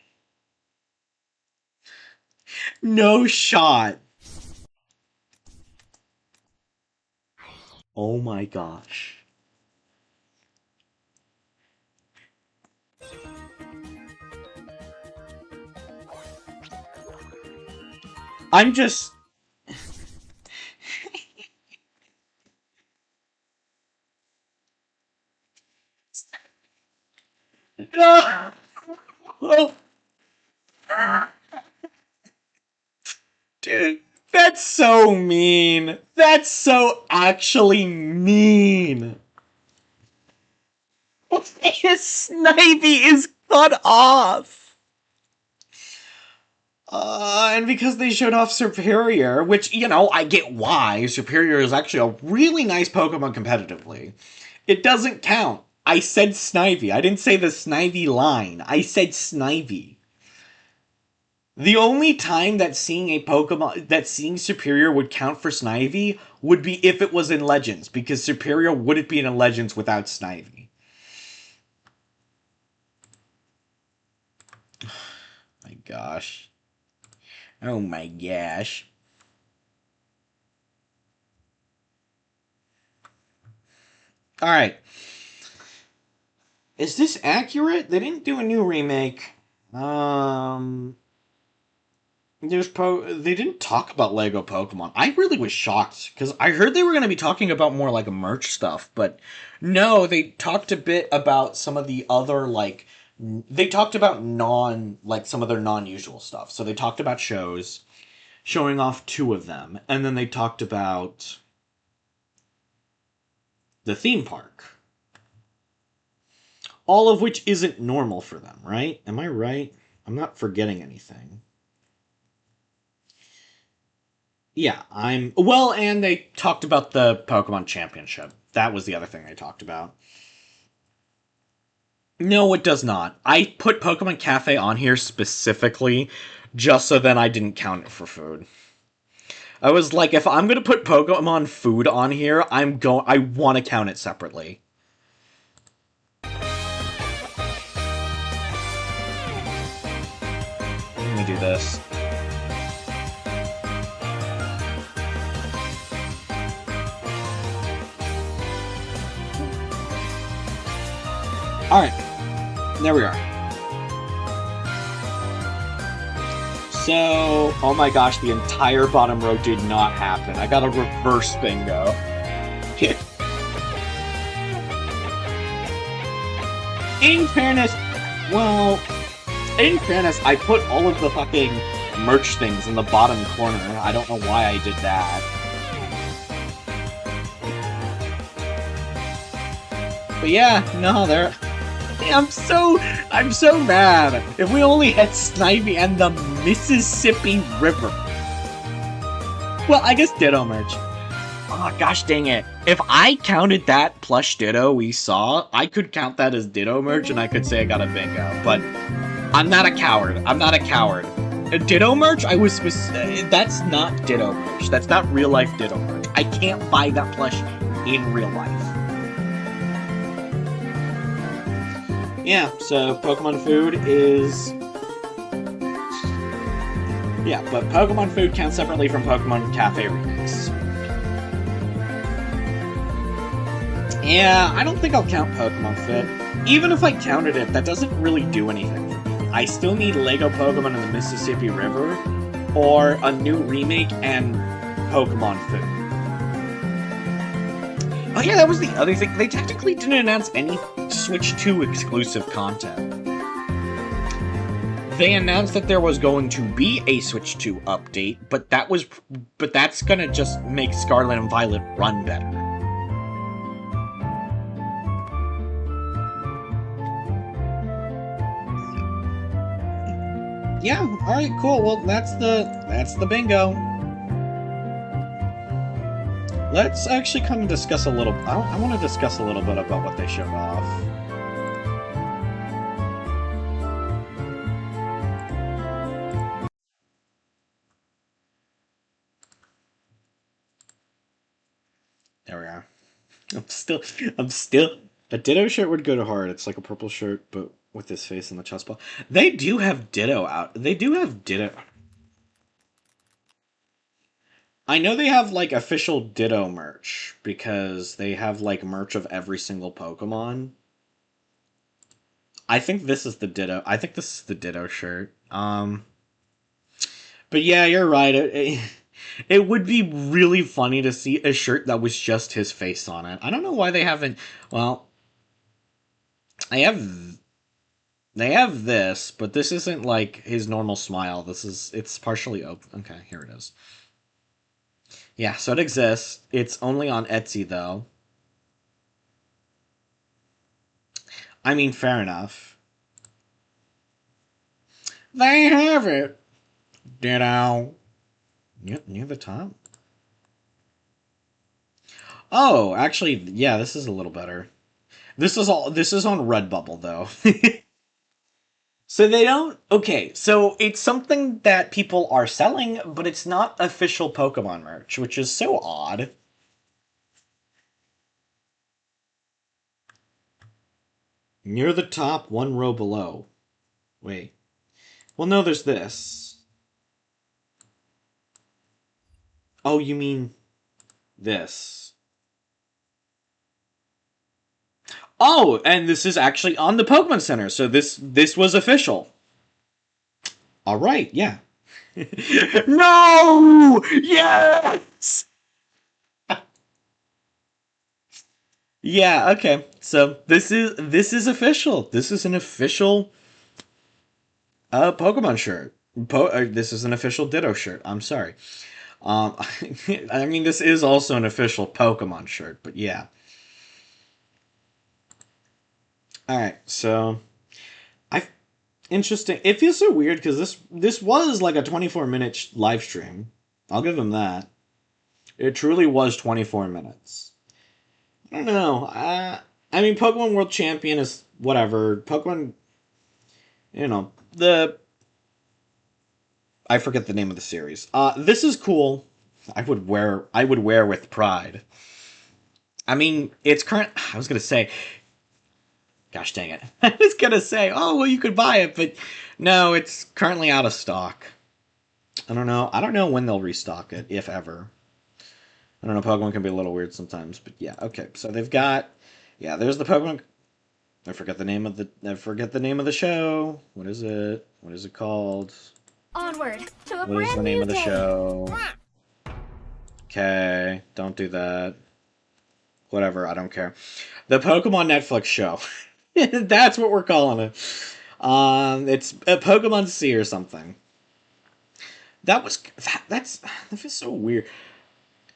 No shot. Oh my gosh. I'm just... No! Oh. Dude, that's so mean. That's so actually mean. His Snivy is cut off. And because they showed off Superior, which, you know, I get why. Superior is actually a really nice Pokemon competitively. It doesn't count. I said Snivy. I didn't say the Snivy line. I said Snivy. The only time that seeing a Pokemon, that seeing Superior would count for Snivy would be if it was in Legends, because Superior wouldn't be in Legends without Snivy. My gosh. Oh my gosh. Alright. Is this accurate? They didn't do a new remake. They didn't talk about Lego Pokemon. I really was shocked, because I heard they were going to be talking about more, like, merch stuff, but no, they talked a bit about some of the other, like, they talked about some of their non-usual stuff. So they talked about shows, showing off 2 of them, and then they talked about the theme park. All of which isn't normal for them, right? Am I right? I'm not forgetting anything. Yeah, well, and they talked about the Pokemon Championship. That was the other thing they talked about. No, it does not. I put Pokemon Cafe on here specifically just so then I didn't count it for food. I was like, if I'm going to put Pokemon food on here, I want to count it separately. Let me do this. Alright, there we are. So, oh my gosh, the entire bottom row did not happen. I got a reverse bingo. In fairness, I put all of the fucking merch things in the bottom corner. I don't know why I did that. But yeah, no, they're... I'm so mad. If we only had Snivy and the Mississippi River. Well, I guess Ditto merch. Oh, gosh dang it. If I counted that plush Ditto we saw, I could count that as Ditto merch and I could say I got a bingo. But I'm not a coward. I'm not a coward. Ditto merch, that's not Ditto merch. That's not real life Ditto merch. I can't buy that plush in real life. Yeah, so Pokemon food is... Yeah, but Pokemon food counts separately from Pokemon Cafe Remix. Yeah, I don't think I'll count Pokemon Fit. Even if I counted it, that doesn't really do anything for me. I still need Lego Pokemon in the Mississippi River, or a new remake and Pokemon Food. Oh yeah, that was the other thing. They technically didn't announce any Switch 2 exclusive content. They announced that there was going to be a Switch 2 update, but that's gonna just make Scarlet and Violet run better. Yeah, alright, cool. Well, that's the bingo. Let's actually kind of discuss a little... I want to discuss a little bit about what they showed off. There we are. I'm still... A Ditto shirt would go to hard. It's like a purple shirt, but with his face in the chest ball. They do have Ditto out. They do have Ditto... I know they have, like, official Ditto merch, because they have, like, merch of every single Pokemon. I think this is the Ditto. I think this is the Ditto shirt. But yeah, you're right. It would be really funny to see a shirt that was just his face on it. I don't know why they haven't... Well, they have this, but this isn't, like, his normal smile. It's partially open. Okay, here it is. Yeah, so it exists. It's only on Etsy, though. I mean, fair enough. They have it. Ditto. Yep, near the top. Oh, actually, yeah, this is a little better. This is on Redbubble, though. So they don't... Okay, so it's something that people are selling, but it's not official Pokemon merch, which is so odd. Near the top, one row below. Wait. Well, no, there's this. Oh, you mean this. Oh, and this is actually on the Pokemon Center, so this was official. All right, yeah. No! Yes! Yeah, okay. So this is official. This is an official Pokemon shirt. This is an official Ditto shirt. I'm sorry. I mean, this is also an official Pokemon shirt, but yeah. Alright, so... Interesting. It feels so weird, because this was like a 24-minute live stream. I'll give them that. It truly was 24 minutes. I don't know. I mean, Pokemon World Champion is whatever. Pokemon... You know, I forget the name of the series. This is cool. I would wear with pride. I mean, it's current... I was going to say... Gosh dang it. I was going to say, oh, well, you could buy it, but no, it's currently out of stock. I don't know. I don't know when they'll restock it, if ever. I don't know, Pokemon can be a little weird sometimes, but yeah, okay. So they've got... Yeah, there's the Pokemon... I forget the name of the show. What is it? What is it called? Onward to a What is the brand name new of the day. show? Okay, don't do that. Whatever, I don't care. The Pokemon Netflix show. That's what we're calling it. It's a Pokemon C or something. That feels so weird.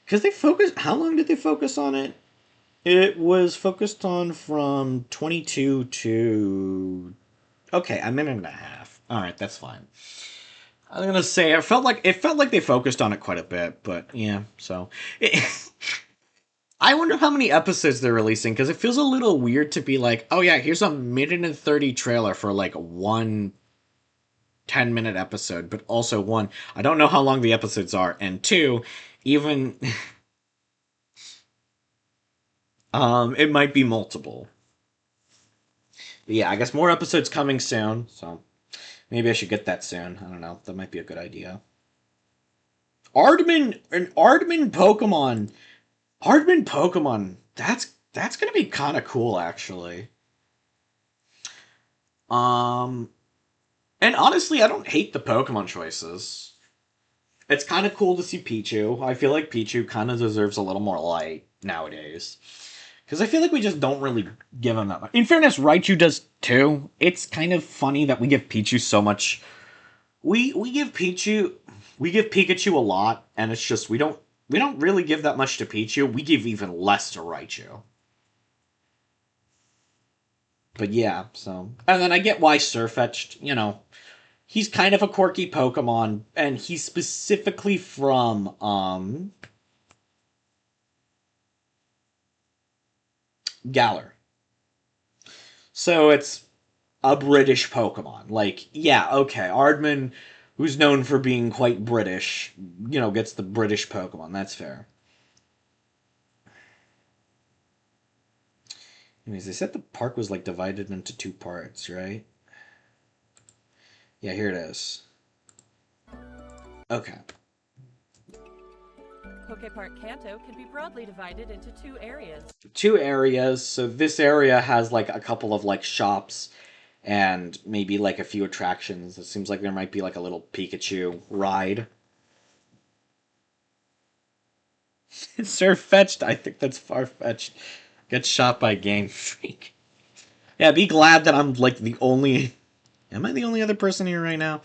Because they focused... How long did they focus on it? It was focused on from 22 to... Okay, a minute and a half. Alright, that's fine. I was gonna say, it felt like they focused on it quite a bit, but yeah, so... I wonder how many episodes they're releasing, because it feels a little weird to be like, oh yeah, here's a minute and 30 trailer for like one 10-minute episode, but also one, I don't know how long the episodes are, and two, even... it might be multiple. But yeah, I guess more episodes coming soon, so maybe I should get that soon. I don't know. That might be a good idea. Aardman Pokemon. Aardman Pokemon. That's gonna be kind of cool, actually. And honestly, I don't hate the Pokemon choices. It's kind of cool to see Pichu. I feel like Pichu kind of deserves a little more light nowadays. Because I feel like we just don't really give him that much. In fairness, Raichu does too. It's kind of funny that we give Pichu so much. We give Pikachu a lot, and it's just we don't really give that much to Pichu. We give even less to Raichu. But yeah, so... And then I get why Sirfetch'd, you know... He's kind of a quirky Pokemon, and he's specifically from, Galar. So it's a British Pokemon. Like, yeah, okay, Aardman, who's known for being quite British, you know, gets the British Pokemon. That's fair. Anyways, they said the park was, like, divided into 2 parts, right? Yeah, here it is. Okay. Pokepark Kanto can be broadly divided into 2 areas. 2 areas. So this area has like a couple of like shops and maybe like a few attractions. It seems like there might be like a little Pikachu ride. Sirfetch'd, I think that's far-fetched. Gets shot by Game Freak. Yeah, be glad that I'm like the only... Am I the only other person here right now?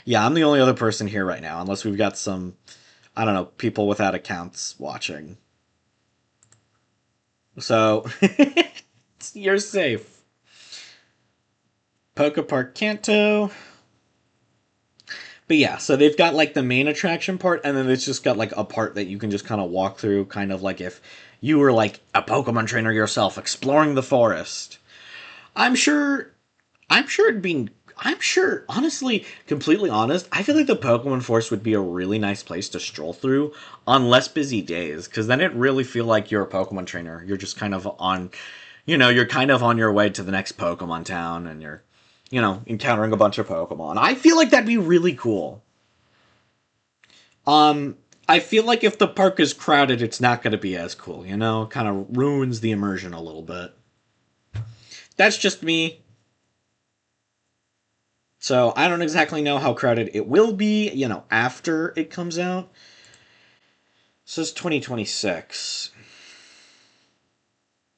Yeah, I'm the only other person here right now, unless we've got some, I don't know, people without accounts watching. So, you're safe. Pokepark Kanto. But yeah, so they've got like the main attraction part, and then it's just got like a part that you can just kind of walk through, kind of like if you were like a Pokemon trainer yourself, exploring the forest. I'm sure, honestly, completely honest, I feel like the Pokemon Forest would be a really nice place to stroll through on less busy days, because then it really feel like you're a Pokemon trainer. You're just kind of on, you know, you're kind of on your way to the next Pokemon town, and you're, you know, encountering a bunch of Pokemon. I feel like that'd be really cool. I feel like if the park is crowded, it's not going to be as cool, you know? Kind of ruins the immersion a little bit. That's just me. So, I don't exactly know how crowded it will be, you know, after it comes out. It says 2026.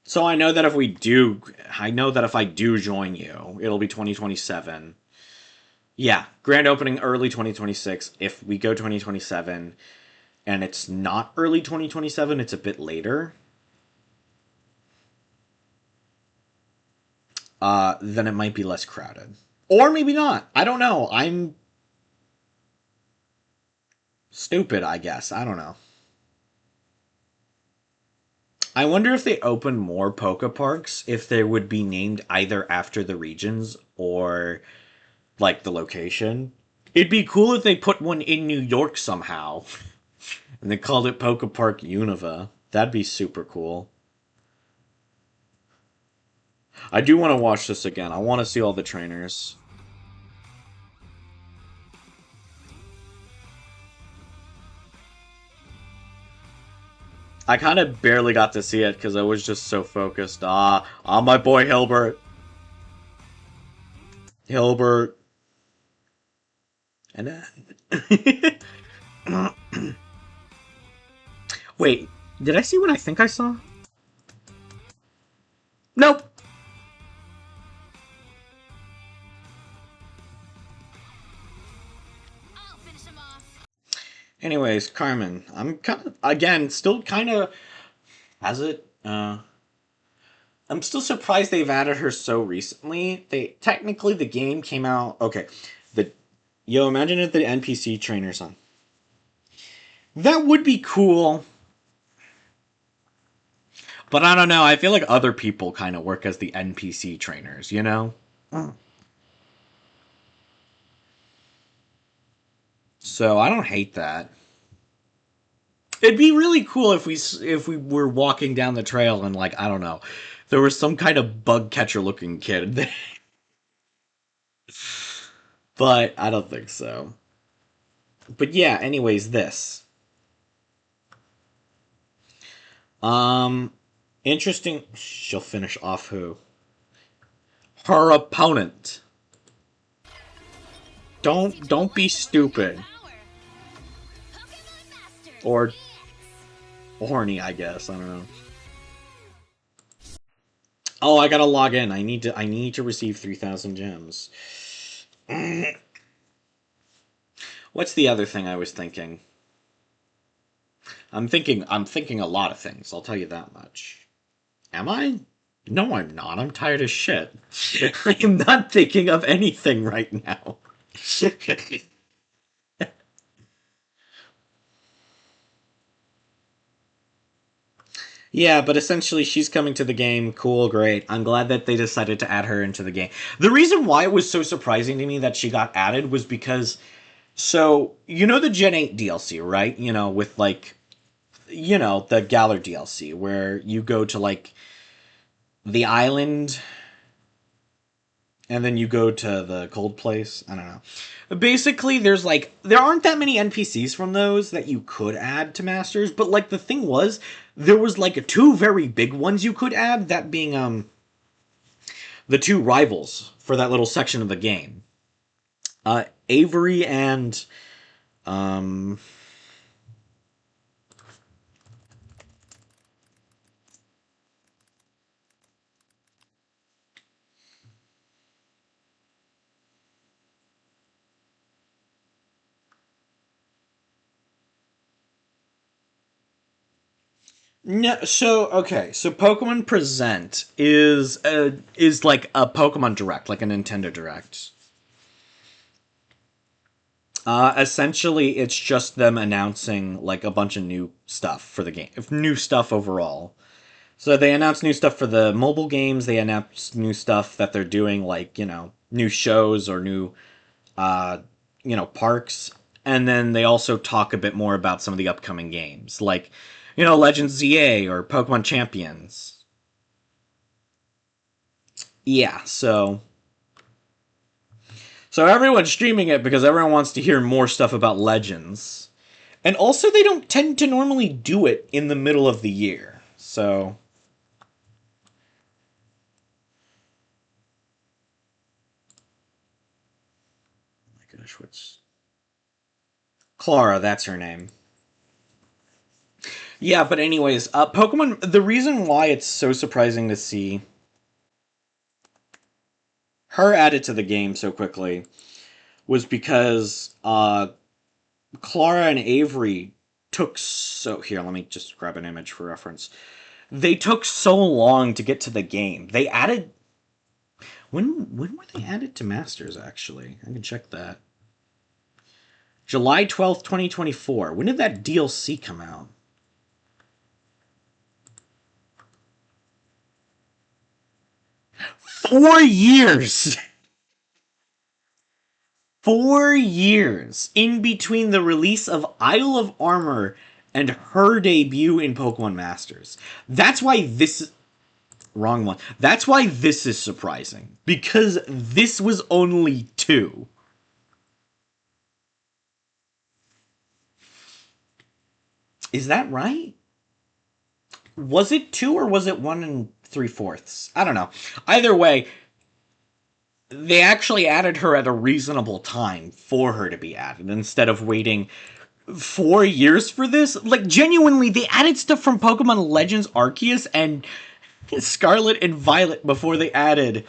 So I know that if I do join you, it'll be 2027. Yeah, grand opening early 2026. If we go 2027, and it's not early 2027, it's a bit later, then it might be less crowded. Or maybe not. I don't know. I'm stupid, I guess. I don't know. I wonder if they open more Pokeparks, if they would be named either after the regions or, like, the location. It'd be cool if they put one in New York somehow. And they called it Pokepark Unova. That'd be super cool. I do want to watch this again. I want to see all the trainers. I kind of barely got to see it because I was just so focused. On my boy Hilbert. Hilbert. And then... Wait, did I see what I think I saw? Nope. Anyways, Carmen, I'm kind of, again, still kind of, I'm still surprised they've added her so recently. Technically, the game came out, okay, imagine if the NPC trainer's on. That would be cool. But I don't know, I feel like other people kind of work as the NPC trainers, you know? So I don't hate that. It'd be really cool if we were walking down the trail and, like, I don't know, there was some kind of bug catcher looking kid. But I don't think so. But yeah, anyways, this. Interesting. She'll finish off who? Her opponent. Don't be stupid. Or horny, I guess. I don't know. Oh, I gotta log in. I need to receive 3,000 gems. What's the other thing I was thinking? I'm thinking a lot of things, I'll tell you that much. Am I? No, I'm not. I'm tired as shit. I am not thinking of anything right now. Yeah, but essentially she's coming to the game. Cool, great. I'm glad that they decided to add her into the game. The reason why it was so surprising to me that she got added was because, so, you know the Gen 8 DLC, right? You know, with like, you know, the Galar DLC, where you go to like the island and then you go to the cold place. I don't know. Basically, there aren't that many NPCs from those that you could add to Masters, but like the thing was, there was like two very big ones you could add, that being the two rivals for that little section of the game. Avery and no, so okay, so Pokemon Present is like a Pokemon Direct, like a Nintendo Direct. Essentially, it's just them announcing like a bunch of new stuff for the game, new stuff overall. So they announced new stuff for the mobile games. They announced new stuff that they're doing, like, you know, new shows or new, you know, parks. And then they also talk a bit more about some of the upcoming games, like, you know, Legends ZA or Pokemon Champions. Yeah, so everyone's streaming it because everyone wants to hear more stuff about Legends. And also they don't tend to normally do it in the middle of the year. So oh my gosh, what's Clara, that's her name. Yeah, but anyways, Pokemon, the reason why it's so surprising to see her added to the game so quickly was because Clara and Avery took so... Here, let me just grab an image for reference. They took so long to get to the game. They added... When were they added to Masters, actually? I can check that. July 12th, 2024. When did that DLC come out? Four years! 4 years in between the release of Isle of Armor and her debut in Pokemon Masters. That's why this... Wrong one. That's why this is surprising. Because this was only 2. Is that right? Was it 2 or was it 1 3/4? I don't know. Either way, they actually added her at a reasonable time for her to be added, instead of waiting 4 years for this. Like, genuinely, they added stuff from Pokemon Legends Arceus and Scarlet and Violet before they added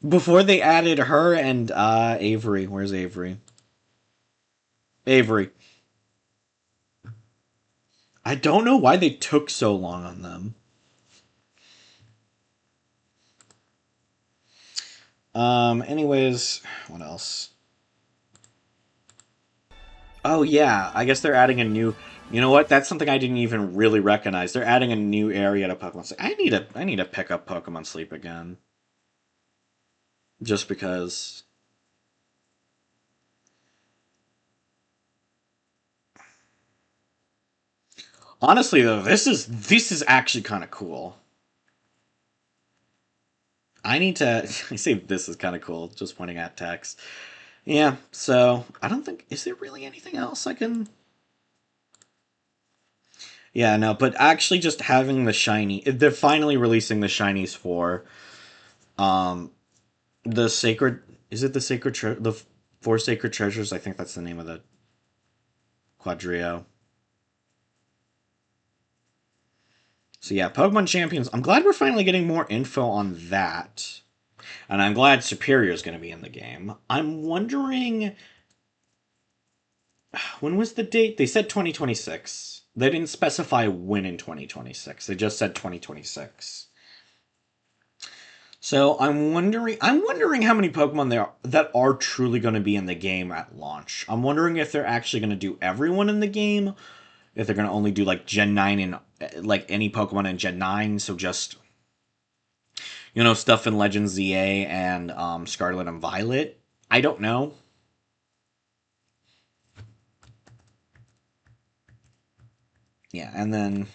her and Avery. Where's Avery? Avery. I don't know why they took so long on them. Anyways, what else? Oh yeah, I guess they're adding a new... You know what? That's something I didn't even really recognize. They're adding a new area to Pokemon Sleep. I need to pick up Pokemon Sleep again. Just because... Honestly though, this is actually kind of cool. I need to... I see this is kind of cool, just pointing at text. Yeah, so I don't think... Is there really anything else I can... Yeah, no, but actually just having the shiny... They're finally releasing the shinies for... The sacred... Is it the sacred... The 4 sacred treasures? I think that's the name of the quadrio. So yeah, Pokemon Champions. I'm glad we're finally getting more info on that. And I'm glad Superior is going to be in the game. I'm wondering... When was the date? They said 2026. They didn't specify when in 2026. They just said 2026. So I'm wondering how many Pokemon there are that are truly going to be in the game at launch. I'm wondering if they're actually going to do everyone in the game, if they're going to only do like Gen 9 and like any Pokemon in Gen 9, so just stuff in Legends ZA and Scarlet and Violet. I don't know. Yeah, and then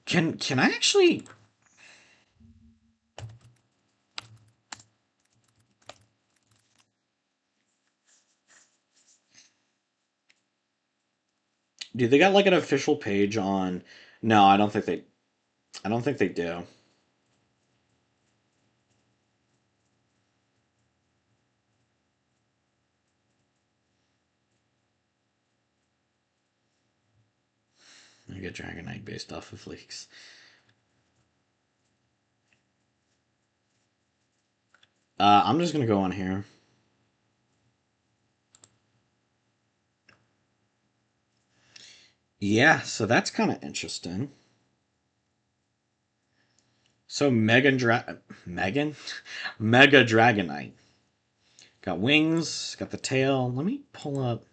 can I actually... Do they got like an official page on... No, I don't think they do. I get Dragonite based off of leaks. I'm just gonna go on here. Yeah, so that's kind of interesting. So Mega Dragonite. Got wings, got the tail. Let me pull up.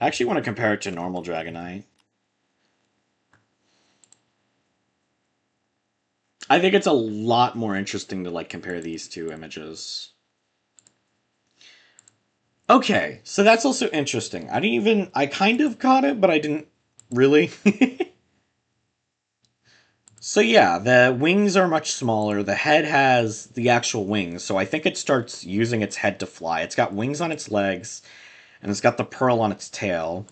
I actually want to compare it to normal Dragonite. I think it's a lot more interesting to like compare these two images. Okay, so that's also interesting. I kind of caught it, but I didn't really. So yeah, the wings are much smaller. The head has the actual wings, so I think it starts using its head to fly. It's got wings on its legs, and it's got the pearl on its tail.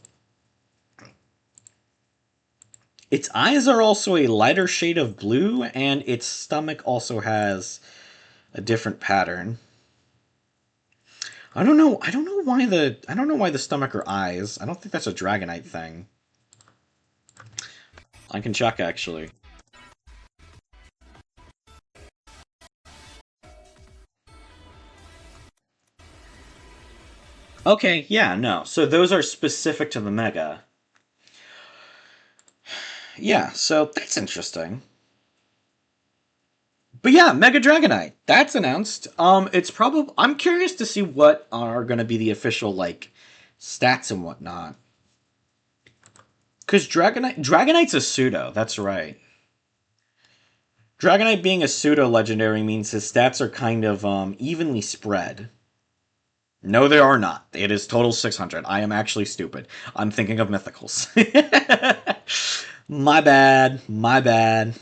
Its eyes are also a lighter shade of blue, and its stomach also has a different pattern. I don't know why the stomach or eyes. I don't think that's a Dragonite thing. I can check actually. Okay, yeah, no. So those are specific to the Mega. Yeah, so that's interesting. But yeah, Mega Dragonite. That's announced. It's probably... I'm curious to see what are going to be the official, like, stats and whatnot. Because Dragonite's a pseudo, that's right. Dragonite being a pseudo-legendary means his stats are kind of evenly spread. No, they are not. It is total 600. I am actually stupid. I'm thinking of mythicals. My bad. My bad.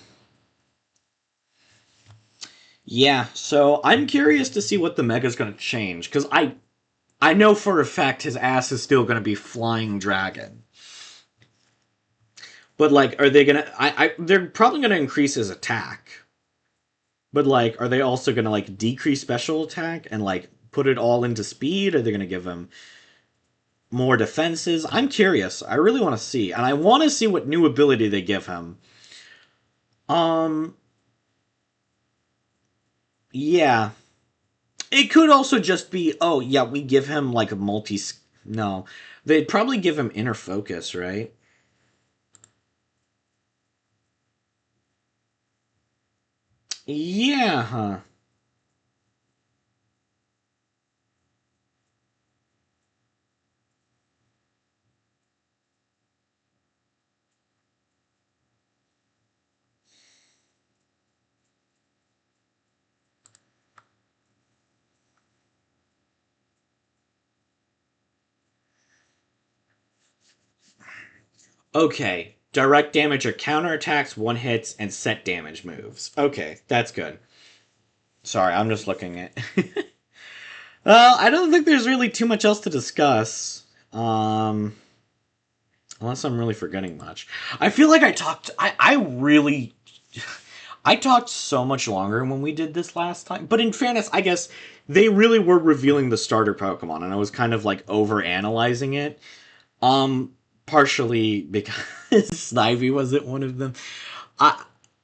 Yeah, so I'm curious to see what the Mega's going to change, because I know for a fact his ass is still going to be Flying Dragon. But, like, are they going to... They're probably going to increase his attack. But, like, are they also going to, like, decrease special attack and, like, put it all into speed? Are they going to give him more defenses? I'm curious. I really want to see. And I want to see what new ability they give him. Yeah. It could also just be, oh, yeah, we give him, like, a multi... No. They'd probably give him Inner Focus, right? Yeah, huh. Okay. Direct damage or counterattacks, one hits, and set damage moves. Okay, that's good. Sorry, I'm just looking at... Well, I don't think there's really too much else to discuss. Unless I'm really forgetting much. I feel like I talked... I talked so much longer when we did this last time. But in fairness, I guess they really were revealing the starter Pokemon, and I was kind of, like, over-analyzing it. Partially because Snivy wasn't one of them.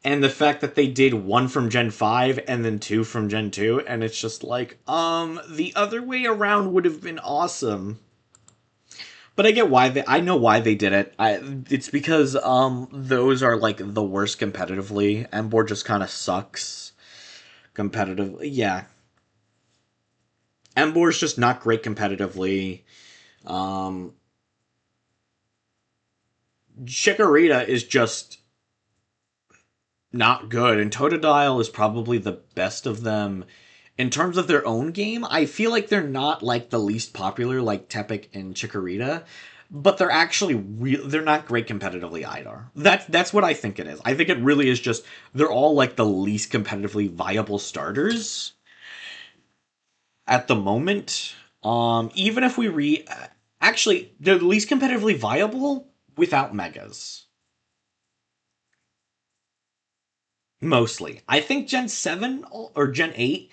And the fact that they did one from Gen 5 and then two from Gen 2, and it's just like, the other way around would have been awesome. But I get why I know why they did it. It's because, those are, like, the worst competitively. Emboar just kind of sucks competitively. Yeah. Emboar's just not great competitively. Chikorita is just not good, and Totodile is probably the best of them. In terms of their own game, I feel like they're not, like, the least popular, like Tepig and Chikorita, but they're actually they're not great competitively either. That's what I think it is. I think it really is just, they're all, like, the least competitively viable starters at the moment. Even if we actually, they're the least competitively viable without Megas. Mostly. I think Gen 7 or Gen 8.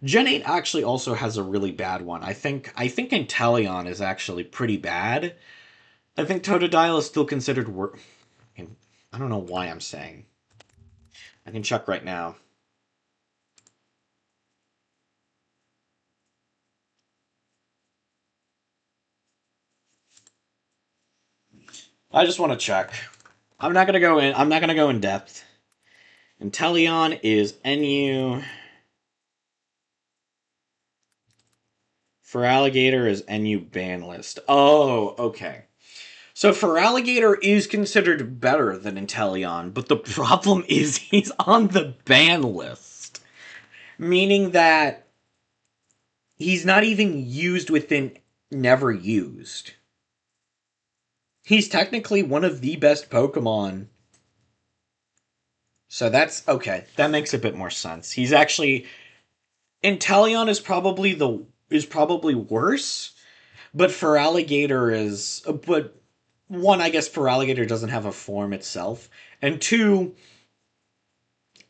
Gen 8 actually also has a really bad one. I think Inteleon is actually pretty bad. I think Totodile is still considered I don't know why I'm saying. I can check right now. I just want to check. I'm not gonna go in depth. Inteleon is NU. Feraligatr is NU ban list. Oh, okay. So Feraligatr is considered better than Inteleon, but the problem is he's on the ban list. Meaning that he's not even used within never used. He's technically one of the best Pokemon. So that's okay. That makes a bit more sense. He's actually Inteleon is probably worse, but Feraligatr is one, I guess Feraligatr doesn't have a form itself, and two,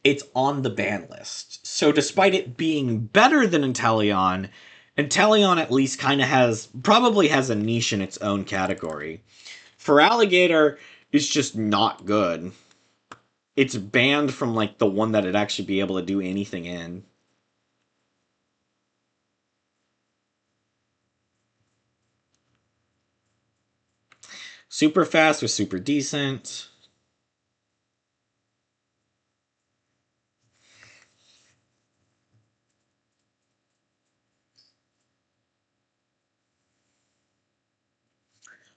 it's on the ban list. So despite it being better than Inteleon, Inteleon at least kind of probably has a niche in its own category. Feraligatr is just not good. It's banned from, like, the one that it'd actually be able to do anything in. Super fast or super decent.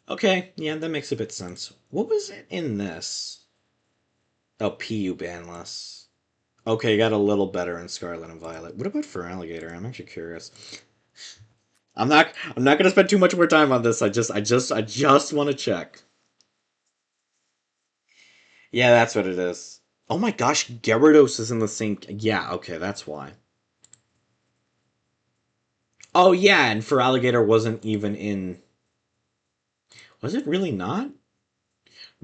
Okay, yeah, that makes a bit sense. What was it in this? Oh, PU banless. Okay, got a little better in Scarlet and Violet. What about Feraligatr? I'm actually curious. I'm not gonna spend too much more time on this. I just want to check. Yeah, that's what it is. Oh my gosh, Gyarados is in the same... Yeah, okay, that's why. Oh yeah, and Feraligatr wasn't even in... Was it really not?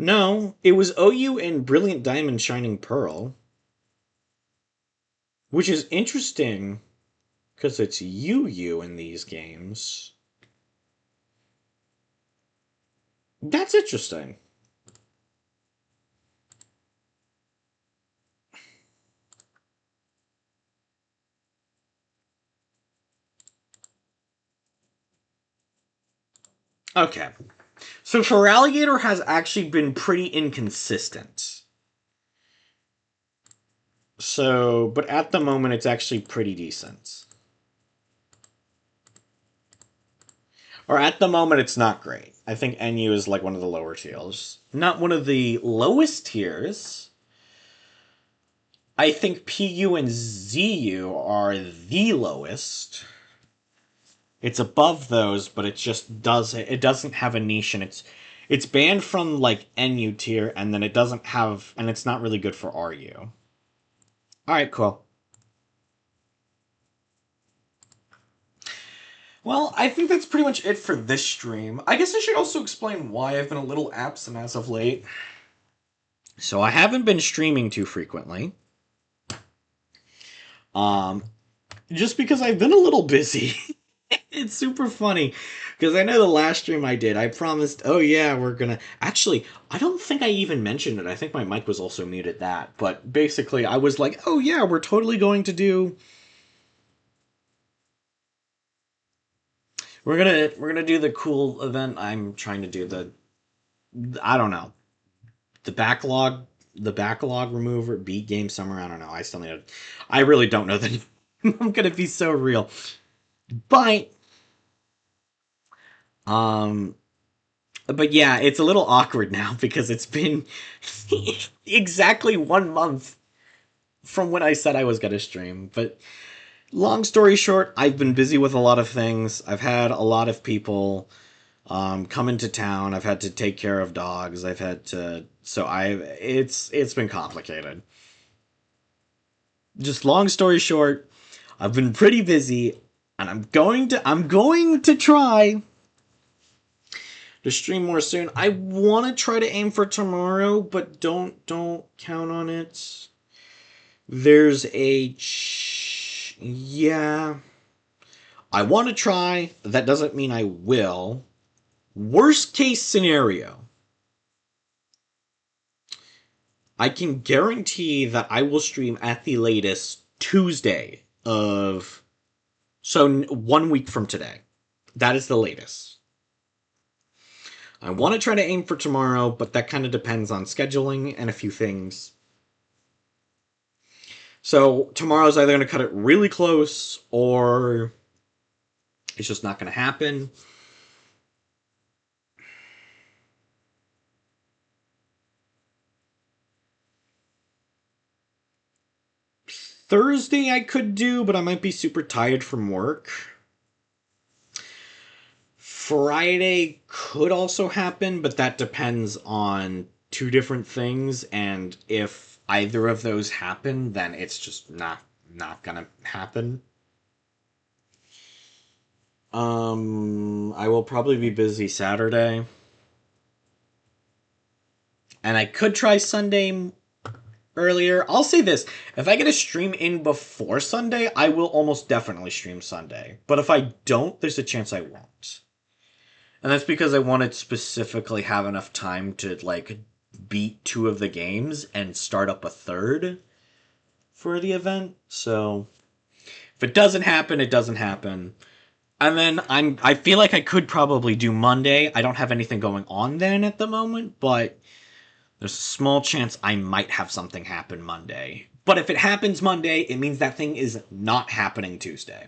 No, it was OU and Brilliant Diamond Shining Pearl. Which is interesting, because it's UU in these games. That's interesting. Okay. So Feraligatr has actually been pretty inconsistent. So, but at the moment, it's actually pretty decent. Or at the moment, it's not great. I think NU is like one of the lower tiers. Not one of the lowest tiers. I think PU and ZU are the lowest. It's above those, but it just doesn't have a niche, and it's banned from, like, NU tier, and then it doesn't have, and it's not really good for RU. Alright, cool. Well, I think that's pretty much it for this stream. I guess I should also explain why I've been a little absent as of late. So I haven't been streaming too frequently. Just because I've been a little busy. It's super funny. Because I know the last stream I did, I promised, oh yeah, we're gonna... Actually, I don't think I even mentioned it. I think my mic was also muted that. But basically, I was like, oh yeah, we're totally going to do... We're gonna do the cool event. I'm trying to do the... I don't know. The backlog remover, beat game summer, I don't know. I still need it. I really don't know that I'm gonna be so real. But yeah, it's a little awkward now because it's been exactly 1 month from when I said I was gonna stream. But long story short, I've been busy with a lot of things. I've had a lot of people come into town. I've had to take care of dogs. I've had to... So it's been complicated. Just long story short, I've been pretty busy, and I'm going to try to stream more soon. I want to try to aim for tomorrow, but don't count on it. There's a... Yeah. I want to try. That doesn't mean I will. Worst case scenario, I can guarantee that I will stream at the latest Tuesday of... So 1 week from today. That is the latest. I want to try to aim for tomorrow, but that kind of depends on scheduling and a few things. So tomorrow's either going to cut it really close, or it's just not going to happen. Thursday I could do, but I might be super tired from work. Friday could also happen, but that depends on 2 different things, and if either of those happen, then it's just not gonna happen. I will probably be busy Saturday. And I could try Sunday earlier. I'll say this. If I get a stream in before Sunday, I will almost definitely stream Sunday. But if I don't, there's a chance I won't. And that's because I want to specifically have enough time to, like, beat 2 of the games and start up a 3rd for the event. So, if it doesn't happen, it doesn't happen. And then I feel like I could probably do Monday. I don't have anything going on then at the moment, but there's a small chance I might have something happen Monday. But if it happens Monday, it means that thing is not happening Tuesday.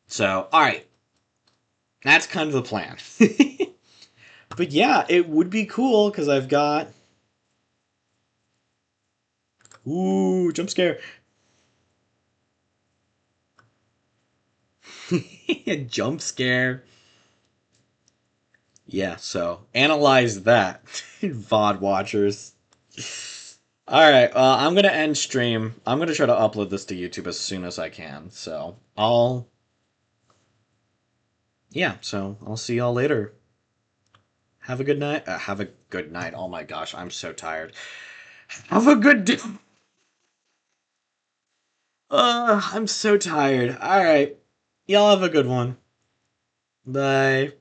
So, alright. That's kind of the plan. But yeah, it would be cool, because I've got... Ooh, jump scare. Jump scare. Yeah, so analyze that, VOD watchers. Alright, I'm going to end stream. I'm going to try to upload this to YouTube as soon as I can. So, yeah, so I'll see y'all later. Have a good night. Have a good night. Oh my gosh, I'm so tired. Have a good day. I'm so tired. Alright. Y'all have a good one. Bye.